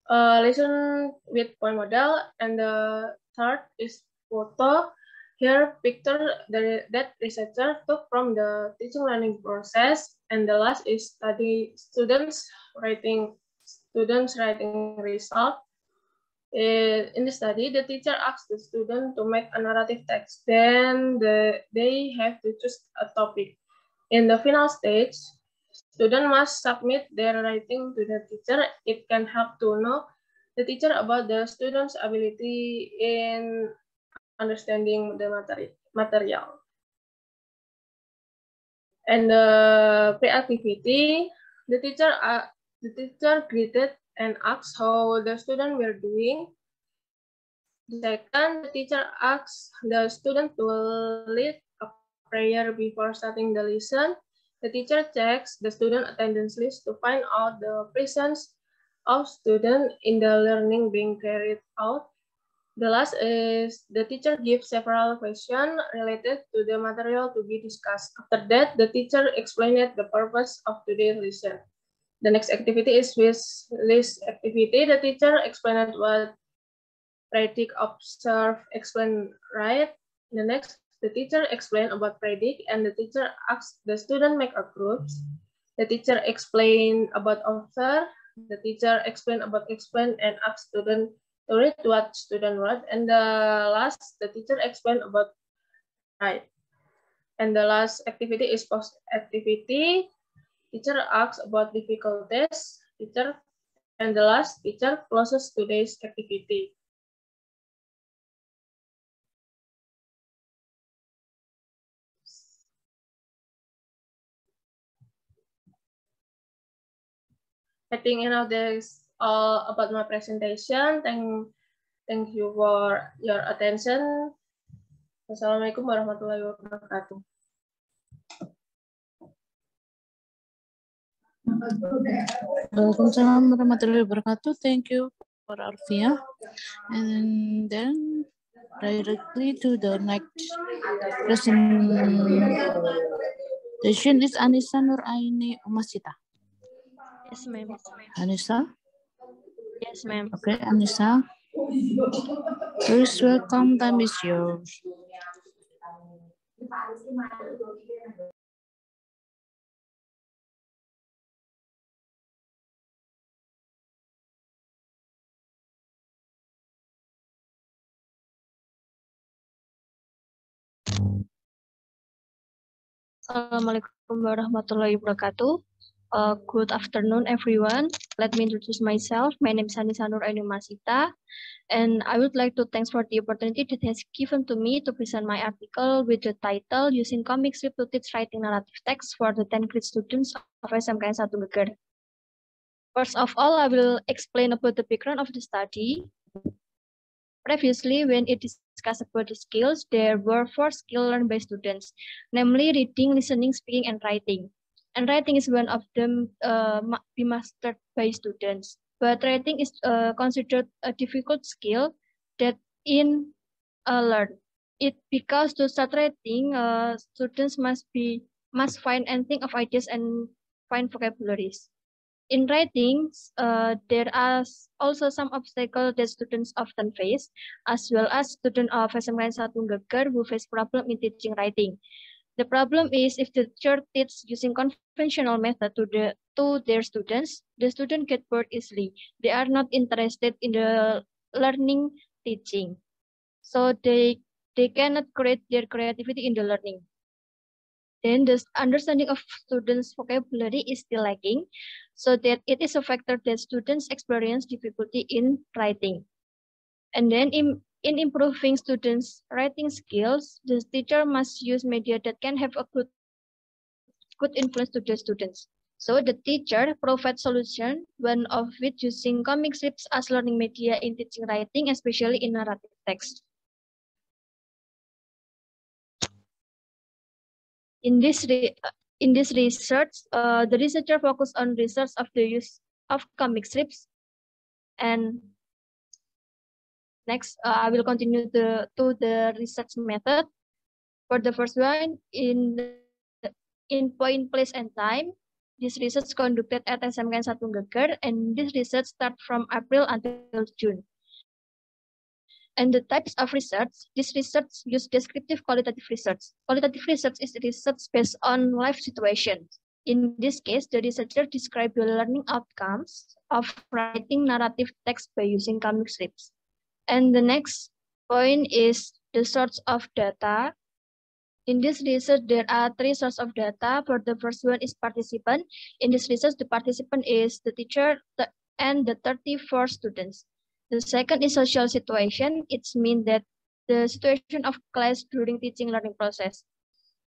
lesson with point model. And the third is photo. Here, picture that researcher took from the teaching learning process. And the last is students writing result. In the study, the teacher asks the student to make a narrative text. Then they have to choose a topic. In the final stage, students must submit their writing to the teacher. It can help to know the teacher about the student's ability in understanding the material. And the pre-activity, the teacher greeted and asked how the student were doing. Second, the teacher asks the student to lead a prayer before starting the lesson. The teacher checks the student attendance list to find out the presence of student in the learning being carried out. The last is the teacher gives several questions related to the material to be discussed. After that, the teacher explained the purpose of today's lesson. The next activity is wish list activity. The teacher explained what predict, observe, explain, write. The next, the teacher explained about predict, and the teacher asks the student make a groups. The teacher explained about observe. The teacher explained about explain and ask student to read what student wrote. And the last, the teacher explained about write. And the last activity is post activity. Teacher asks about difficulties. Teacher, and the last, teacher closes today's activity. I think that is all about my presentation. Thank you for your attention. Wassalamualaikum warahmatullahi wabarakatuh. Waalaikumsalam warahmatullahi wabarakatuh. Thank you for Arfia. And then directly to the next presentation is Anissa Nuraini Umasita. Yes, ma'am. Anissa? Yes, ma'am. Okay, Anissa. Please welcome, time is yours. Assalamualaikum warahmatullahi wabarakatuh. Good afternoon, everyone. Let me introduce myself. My name is Anissa Nuraini Umasita, and I would like to thank for the opportunity that has given to me to present my article with the title Using Comic Strip to Teach Writing Narrative Text for the 10th grade students of SMKN 1 Geger. First of all, I will explain about the background of the study. Previously, when it discussed about the skills, there were 4 skills learned by students, namely reading, listening, speaking, and writing. And writing is one of them be mastered by students. But writing is considered a difficult skill that in learn. It because to start writing, students must find and think of ideas and find vocabularies. In writing, there are also some obstacles that students often face, as well as students of SMKN 1 Geger who face problem in teaching writing. The problem is if the teacher teaches using conventional method to their students, the students get bored easily. They are not interested in the learning teaching, so they cannot create their creativity in the learning. Then the understanding of students' vocabulary is still lacking, so that it is a factor that students experience difficulty in writing. And then in improving students' writing skills, the teacher must use media that can have a good influence to the students. So the teacher provides solution, one of which using comic strips as learning media in teaching writing, especially in narrative text. In this research, the researcher focused on research of the use of comic strips. And next, I will continue to the research method. For the first one, in point, place, and time, this research conducted at SMKN 1 Geger, and this research start from April until June. And the types of research, this research use descriptive qualitative research. Qualitative research is research based on life situations. In this case, the researcher described the learning outcomes of writing narrative text by using comic strips. And the next point is the source of data. In this research, there are 3 sources of data. For the first one is participant. In this research, the participant is the teacher and the 34 students. The second is social situation. It means that the situation of class during teaching learning process.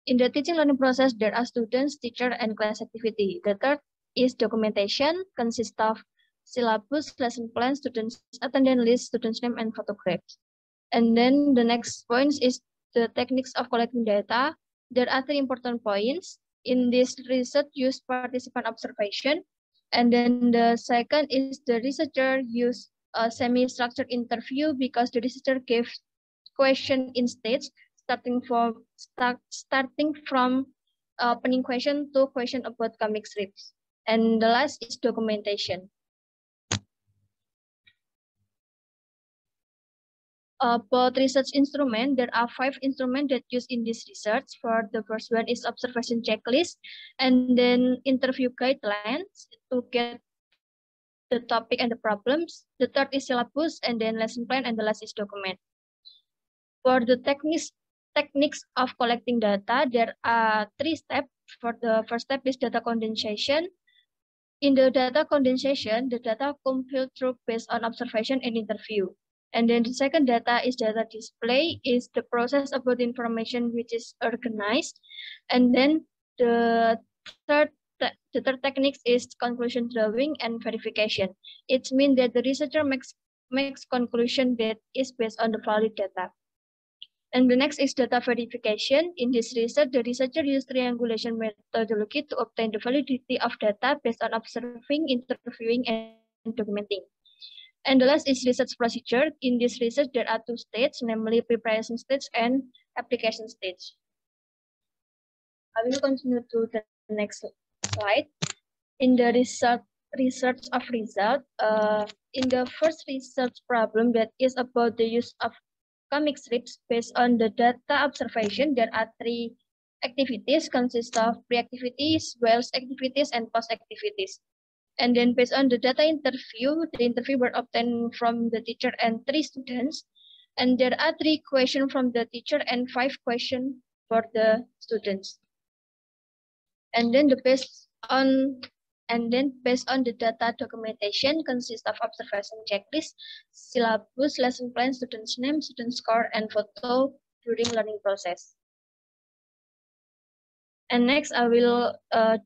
In the teaching learning process, there are students, teacher, and class activity. The third is documentation, consists of syllabus, lesson plan, students' attendance list, students' name, and photographs. And then the next point is the techniques of collecting data. There are 3 important points. In this research, use participant observation. And then the second is the researcher use a semi-structured interview because the researcher gave question in stage, starting from opening question to question about comic strips. And the last is documentation. About research instrument, there are 5 instruments that used in this research. For the first one is observation checklist, and then interview guidelines to get the topic and the problems. The third is syllabus, and then lesson plan, and the last is document. For the techniques of collecting data, there are 3 steps. For the first step is data condensation. In the data condensation, the data compiled through based on observation and interview. And then the second data is data display, is the process about the information which is organized. And then the third technique is conclusion drawing and verification. It means that the researcher makes conclusion that is based on the valid data. And the next is data verification. In this research, the researcher used triangulation methodology to obtain the validity of data based on observing, interviewing, and documenting. And the last is research procedure. In this research, there are 2 stages, namely preparation stage and application stage. I will continue to the next slide. In the research of result, in the first research problem that is about the use of comic strips based on the data observation, there are 3 activities, consist of pre-activities, Wells activities, and post-activities. And then based on the data interview, the interview were obtained from the teacher and 3 students. And there are 3 questions from the teacher and 5 questions for the students. And then based on the data documentation consists of observation checklist, syllabus, lesson plan, student's name, student score, and photo during learning process. And next, I will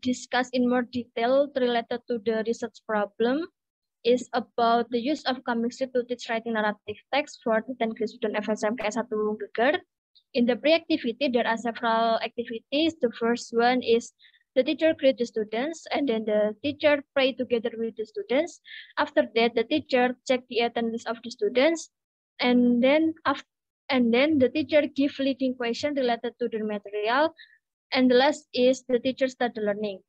discuss in more detail related to the research problem is about the use of comic strip to teach writing narrative text for the 10th grade student FSMK 1 Geger. In the pre-activity, there are several activities. The first one is the teacher greet the students, and then the teacher pray together with the students. After that, the teacher check the attendance of the students, and then the teacher give leading question related to the material. And the last is the teacher start the learning.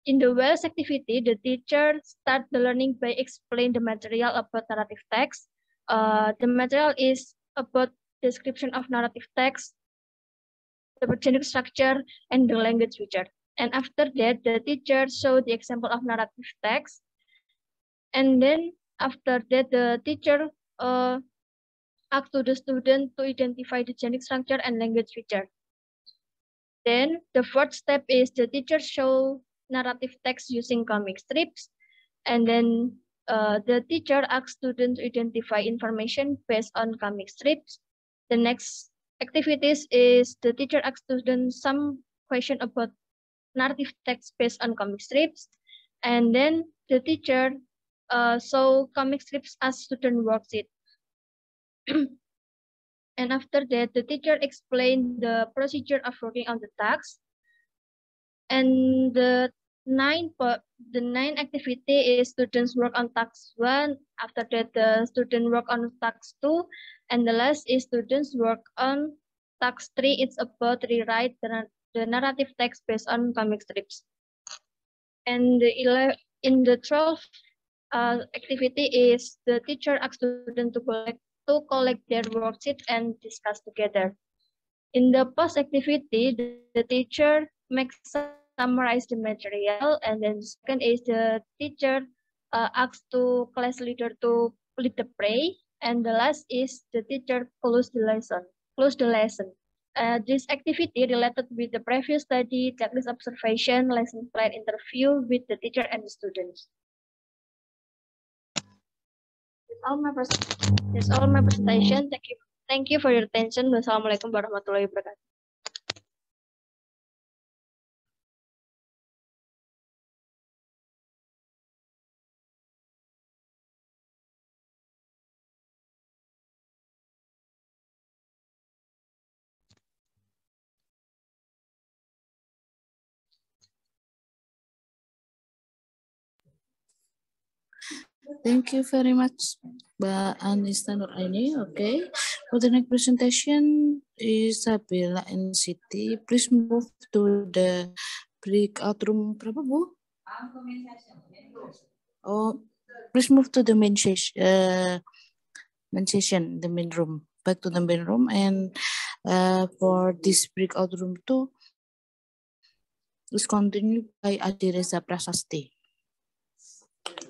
In the Wells activity, the teacher start the learning by explain the material about narrative text. The material is about description of narrative text, the generic structure, and the language feature. And after that, the teacher show the example of narrative text. And then after that, the teacher ask to the student to identify the generic structure and language feature. Then the fourth step is the teacher show narrative text using comic strips. And then the teacher asks students to identify information based on comic strips. The next activities is the teacher asks students some question about narrative text based on comic strips. And then the teacher show comic strips as student worksheet. And after that, the teacher explained the procedure of working on the task. And the ninth activity is students work on task 1. After that, the student work on task 2. And the last is students work on task 3 is about rewrite the narrative text based on comic strips. And in the 12th activity is the teacher asks students to collect their worksheet and discuss together. In the post activity, the teacher makes summarize the material, and then second is the teacher asks to class leader to lead the play, and the last is the teacher close the lesson. This activity related with the previous study, checklist observation, lesson plan interview with the teacher and the students. That's all my presentation. Thank you for your attention. Wassalamualaikum warahmatullahi wabarakatuh. Thank you very much, Mbak Anissa Nuraini. Okay, for the next presentation is Sabila NCT. Please move to the breakout room. Berapa, Bu? Oh, please move to the main session, the main room. Back to the main room, and for this breakout room 2 is continued by Adi Reza Prasasti.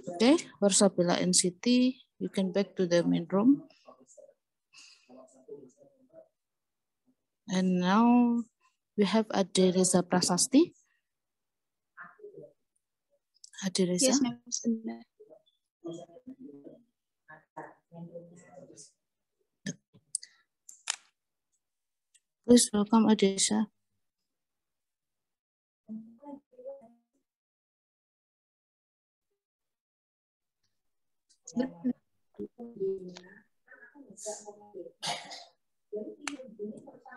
Okay, for Sabila NCT, you can back to the main room. And now we have Adi Reza Prasasti. Adi Reza. Yes, ma'am. Please welcome Adi Reza.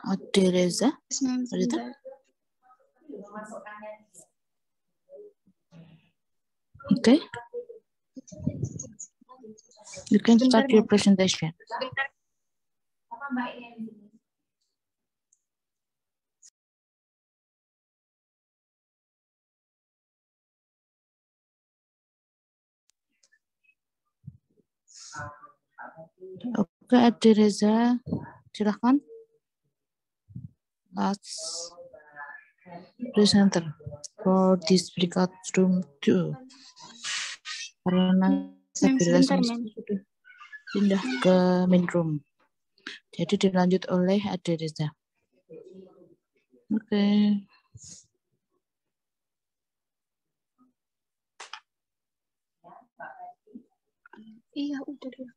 Adi Reza. Yes, ma'am. Okay. You can start your presentation. Oke, Adi Reza, silakan. Last presenter for this breakout room 2. Karena Sabila sudah pindah ke main room. Jadi dilanjut oleh Adi Reza. Oke. Iya, udah dulu.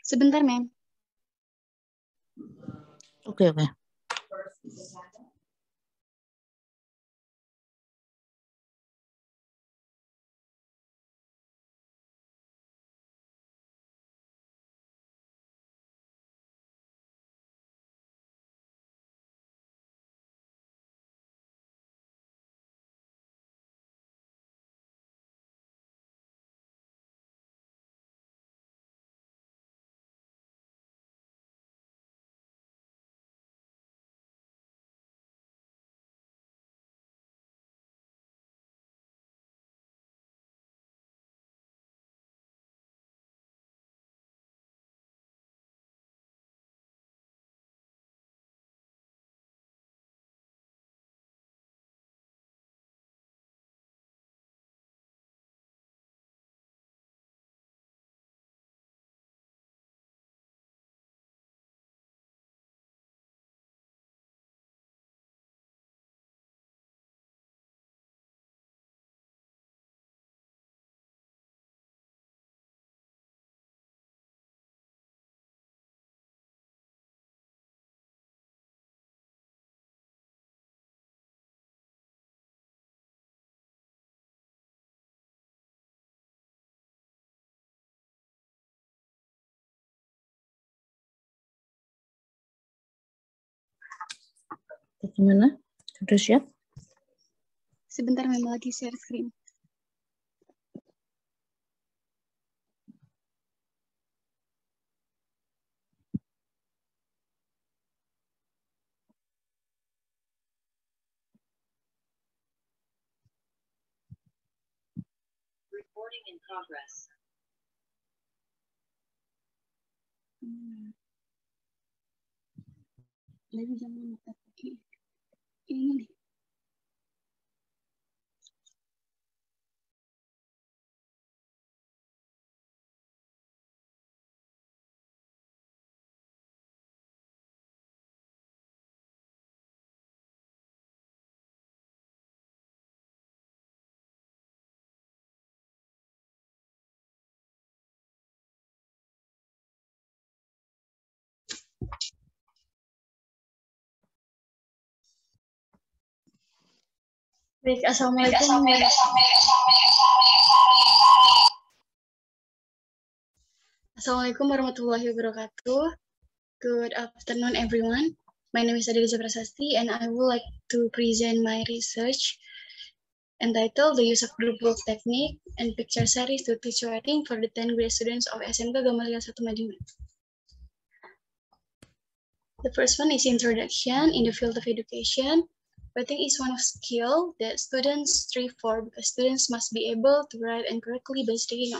Sebentar, ma'am. Oke. Bagaimana? Sudah siap? Sebentar, ma'am, lagi share screen. Lebih jangan pakai ini nih. Baik, Assalamualaikum. Assalamualaikum warahmatullahi wabarakatuh. Good afternoon, everyone. My name is Adilisa Prasasti, and I would like to present my research entitled The Use of Group Work Technique and Picture Series to Teach Writing for the 10th grade students of SMK Gamaliel 1 Madiun. The first one is Introduction in the field of education. Writing is one of skill that students strive for because students must be able to write and correctly by studying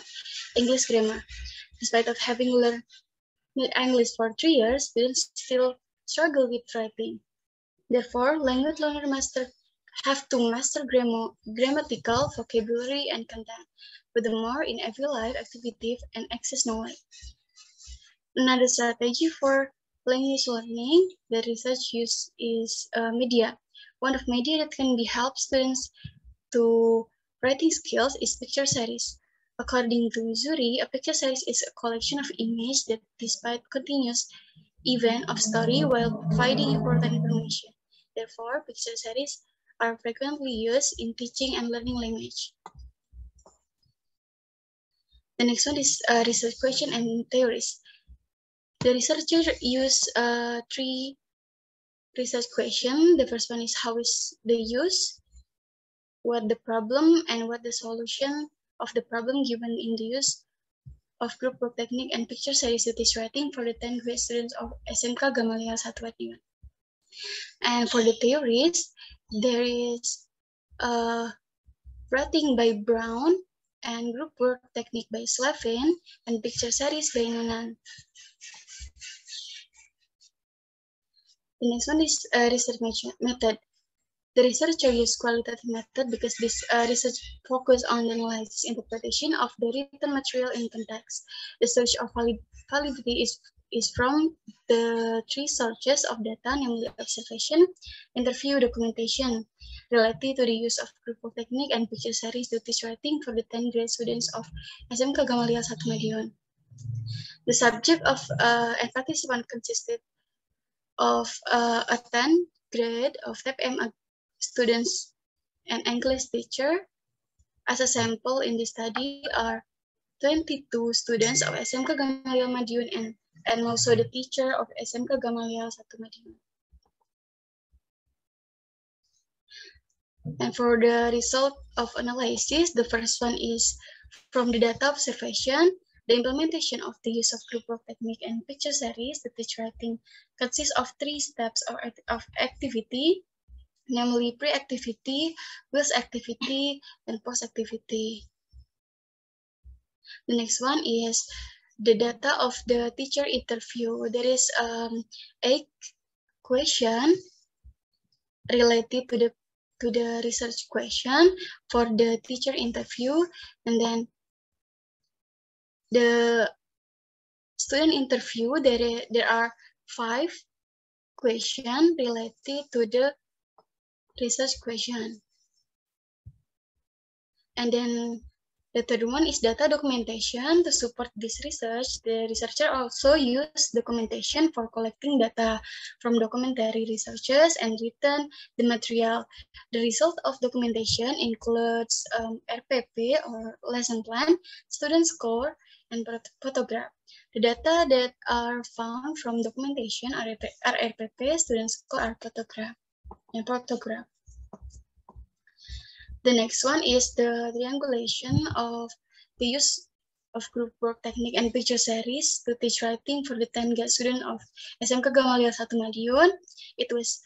English grammar. Despite of having learned English for 3 years, students still struggle with writing. Therefore, language learners have to master grammatical, vocabulary, and content. Furthermore, in every life activity and access knowledge. Another strategy for language learning that research use is media. One of media that can be help students to writing skills is picture series. According to Zuri, a picture series is a collection of images that despite continuous event of story while providing important information. Therefore, picture series are frequently used in teaching and learning language. The next one is research question and theories. The researcher used 3 research questions. The first one is how is the use, what the problem, and what the solution of the problem given in the use of group work technique and picture series to teach writing for the 10th grade students of SMK Gamaliel 1 Madiun. And for the theories, there is writing by Brown and group work technique by Slavin and picture series by Noonan. The next one is research method. The researcher used qualitative method because this research focus on the analysis interpretation of the written material in context. The search of validity is from the 3 sources of data, namely observation, interview, documentation, related to the use of group work technique and picture series to teach writing for the 10th grade students of SMK Gamaliel 1 Madiun. The subject of and participant consisted of a 10th grade of TPM students and English teacher. As a sample in the study are 22 students of SMK Gamaliel Madiun and also the teacher of SMK Gamaliel 1 Madiun. And for the result of analysis, the first one is from the data observation. The implementation of the use of group work technique and picture series to teach writing consists of 3 steps of activity, namely pre-activity, post-activity, and post-activity. The next one is the data of the teacher interview. There is 8 questions related to the research question for the teacher interview, and then the student interview, there are 5 questions related to the research question. And then the third one is data documentation. To support this research, the researcher also used documentation for collecting data from documentary researchers and written the material. The result of documentation includes RPP or lesson plan, student score, and photograph. The data that are found from documentation are RPP, student score, are photograph. The next one is the triangulation of the use of group work technique and picture series to teach writing for the 10th grade student of SMK Gamaliel 1 Madiun. It was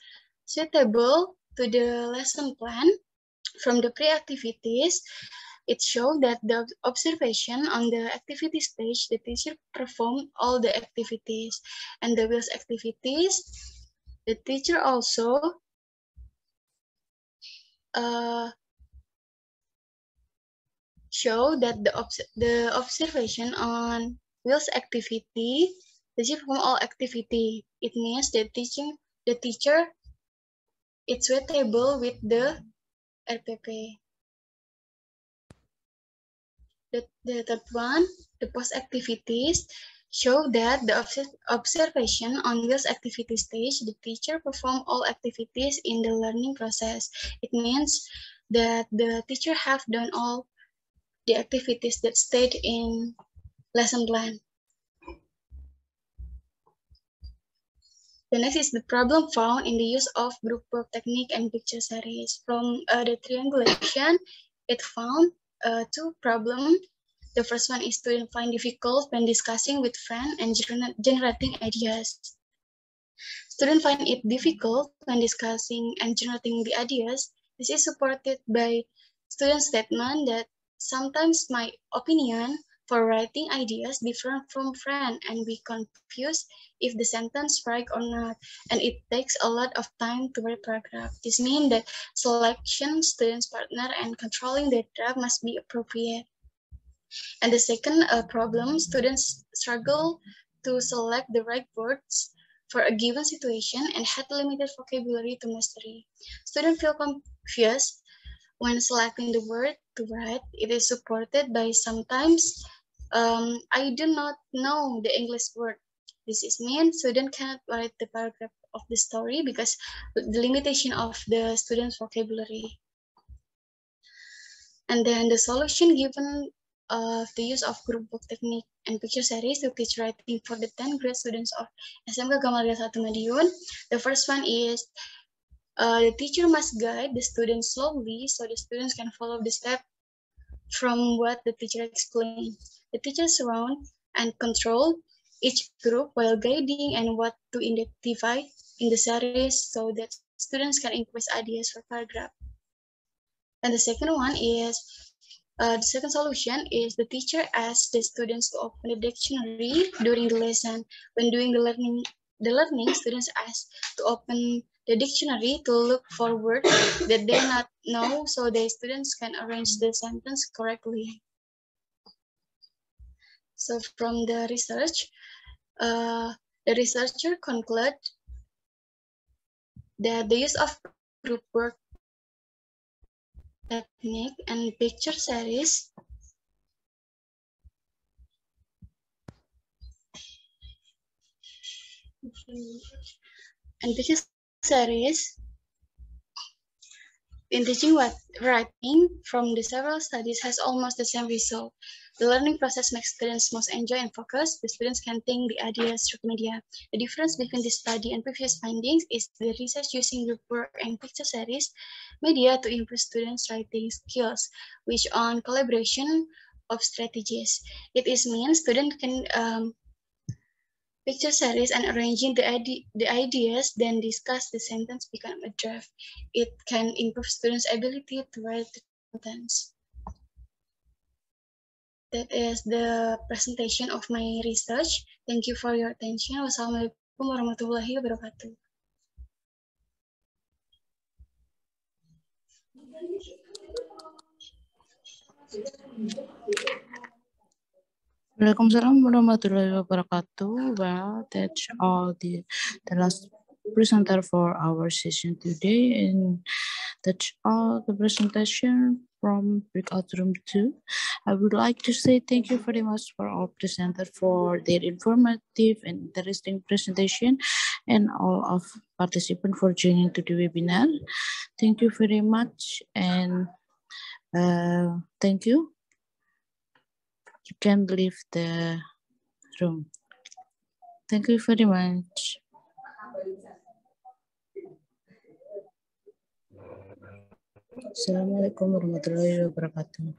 suitable to the lesson plan from the pre-activities. It showed that the observation on the activity stage, the teacher performed all the activities, and the wheels activities, the teacher also show that the observation on wheels activity, the teacher perform all activity. It means the teacher it's suitable with the RPP. The third one, the post activities, show that the observation on wheels activity stage, the teacher perform all activities in the learning process. It means that the teacher have done all the activities that stayed in lesson plan. The next is the problem found in the use of group work technique and picture series. From the triangulation, it found two problems. The first one is students find difficult when discussing with friends and generating ideas. Students find it difficult when discussing and generating the ideas. This is supported by student statement that sometimes my opinion for writing ideas different from friend and we confuse if the sentence right or not, and it takes a lot of time to write paragraph. This means that selection students partner and controlling the draft must be appropriate. And the second problem, students struggle to select the right words for a given situation and had limited vocabulary to mastery. Students feel confused when selecting the word to write. It is supported by sometimes I do not know the English word. This is means student cannot write the paragraph of the story because the limitation of the student's vocabulary. And then the solution given of the use of group book technique and picture series to teach writing for the 10th grade students of SMK Gamaliel 1 Madiun. The first one is the teacher must guide the students slowly so the students can follow the step from what the teacher explained. The teacher surround and control each group while guiding and what to identify in the series so that students can increase ideas for paragraph. And the second one is, the second solution is the teacher asks the students to open the dictionary during the lesson. When doing the learning, students ask to open the dictionary to look for words that they not know so the students can arrange the sentence correctly. So from the research, the researcher concluded that the use of group work technique and picture series in teaching writing from the several studies has almost the same result. The learning process makes students most enjoy and focus. The students can think the ideas through media. The difference between this study and previous findings is the research using group work and picture series media to improve students' writing skills, which on collaboration of strategies. It is means students can picture series and arranging the ideas, then discuss the sentence become a draft. It can improve students' ability to write the sentence. That is the presentation of my research. Thank you for your attention. Wassalamualaikum warahmatullahi wabarakatuh. Waalaikumsalam warahmatullahi wabarakatuh. Well, that's all the last presenter for our session today, and that's all the presentation from breakout room 2. I would like to say thank you very much for all presenters for their informative and interesting presentation, and all of participants for joining to the webinar. Thank you very much, and thank you. You can leave the room. Thank you very much. Assalamualaikum warahmatullahi wabarakatuh.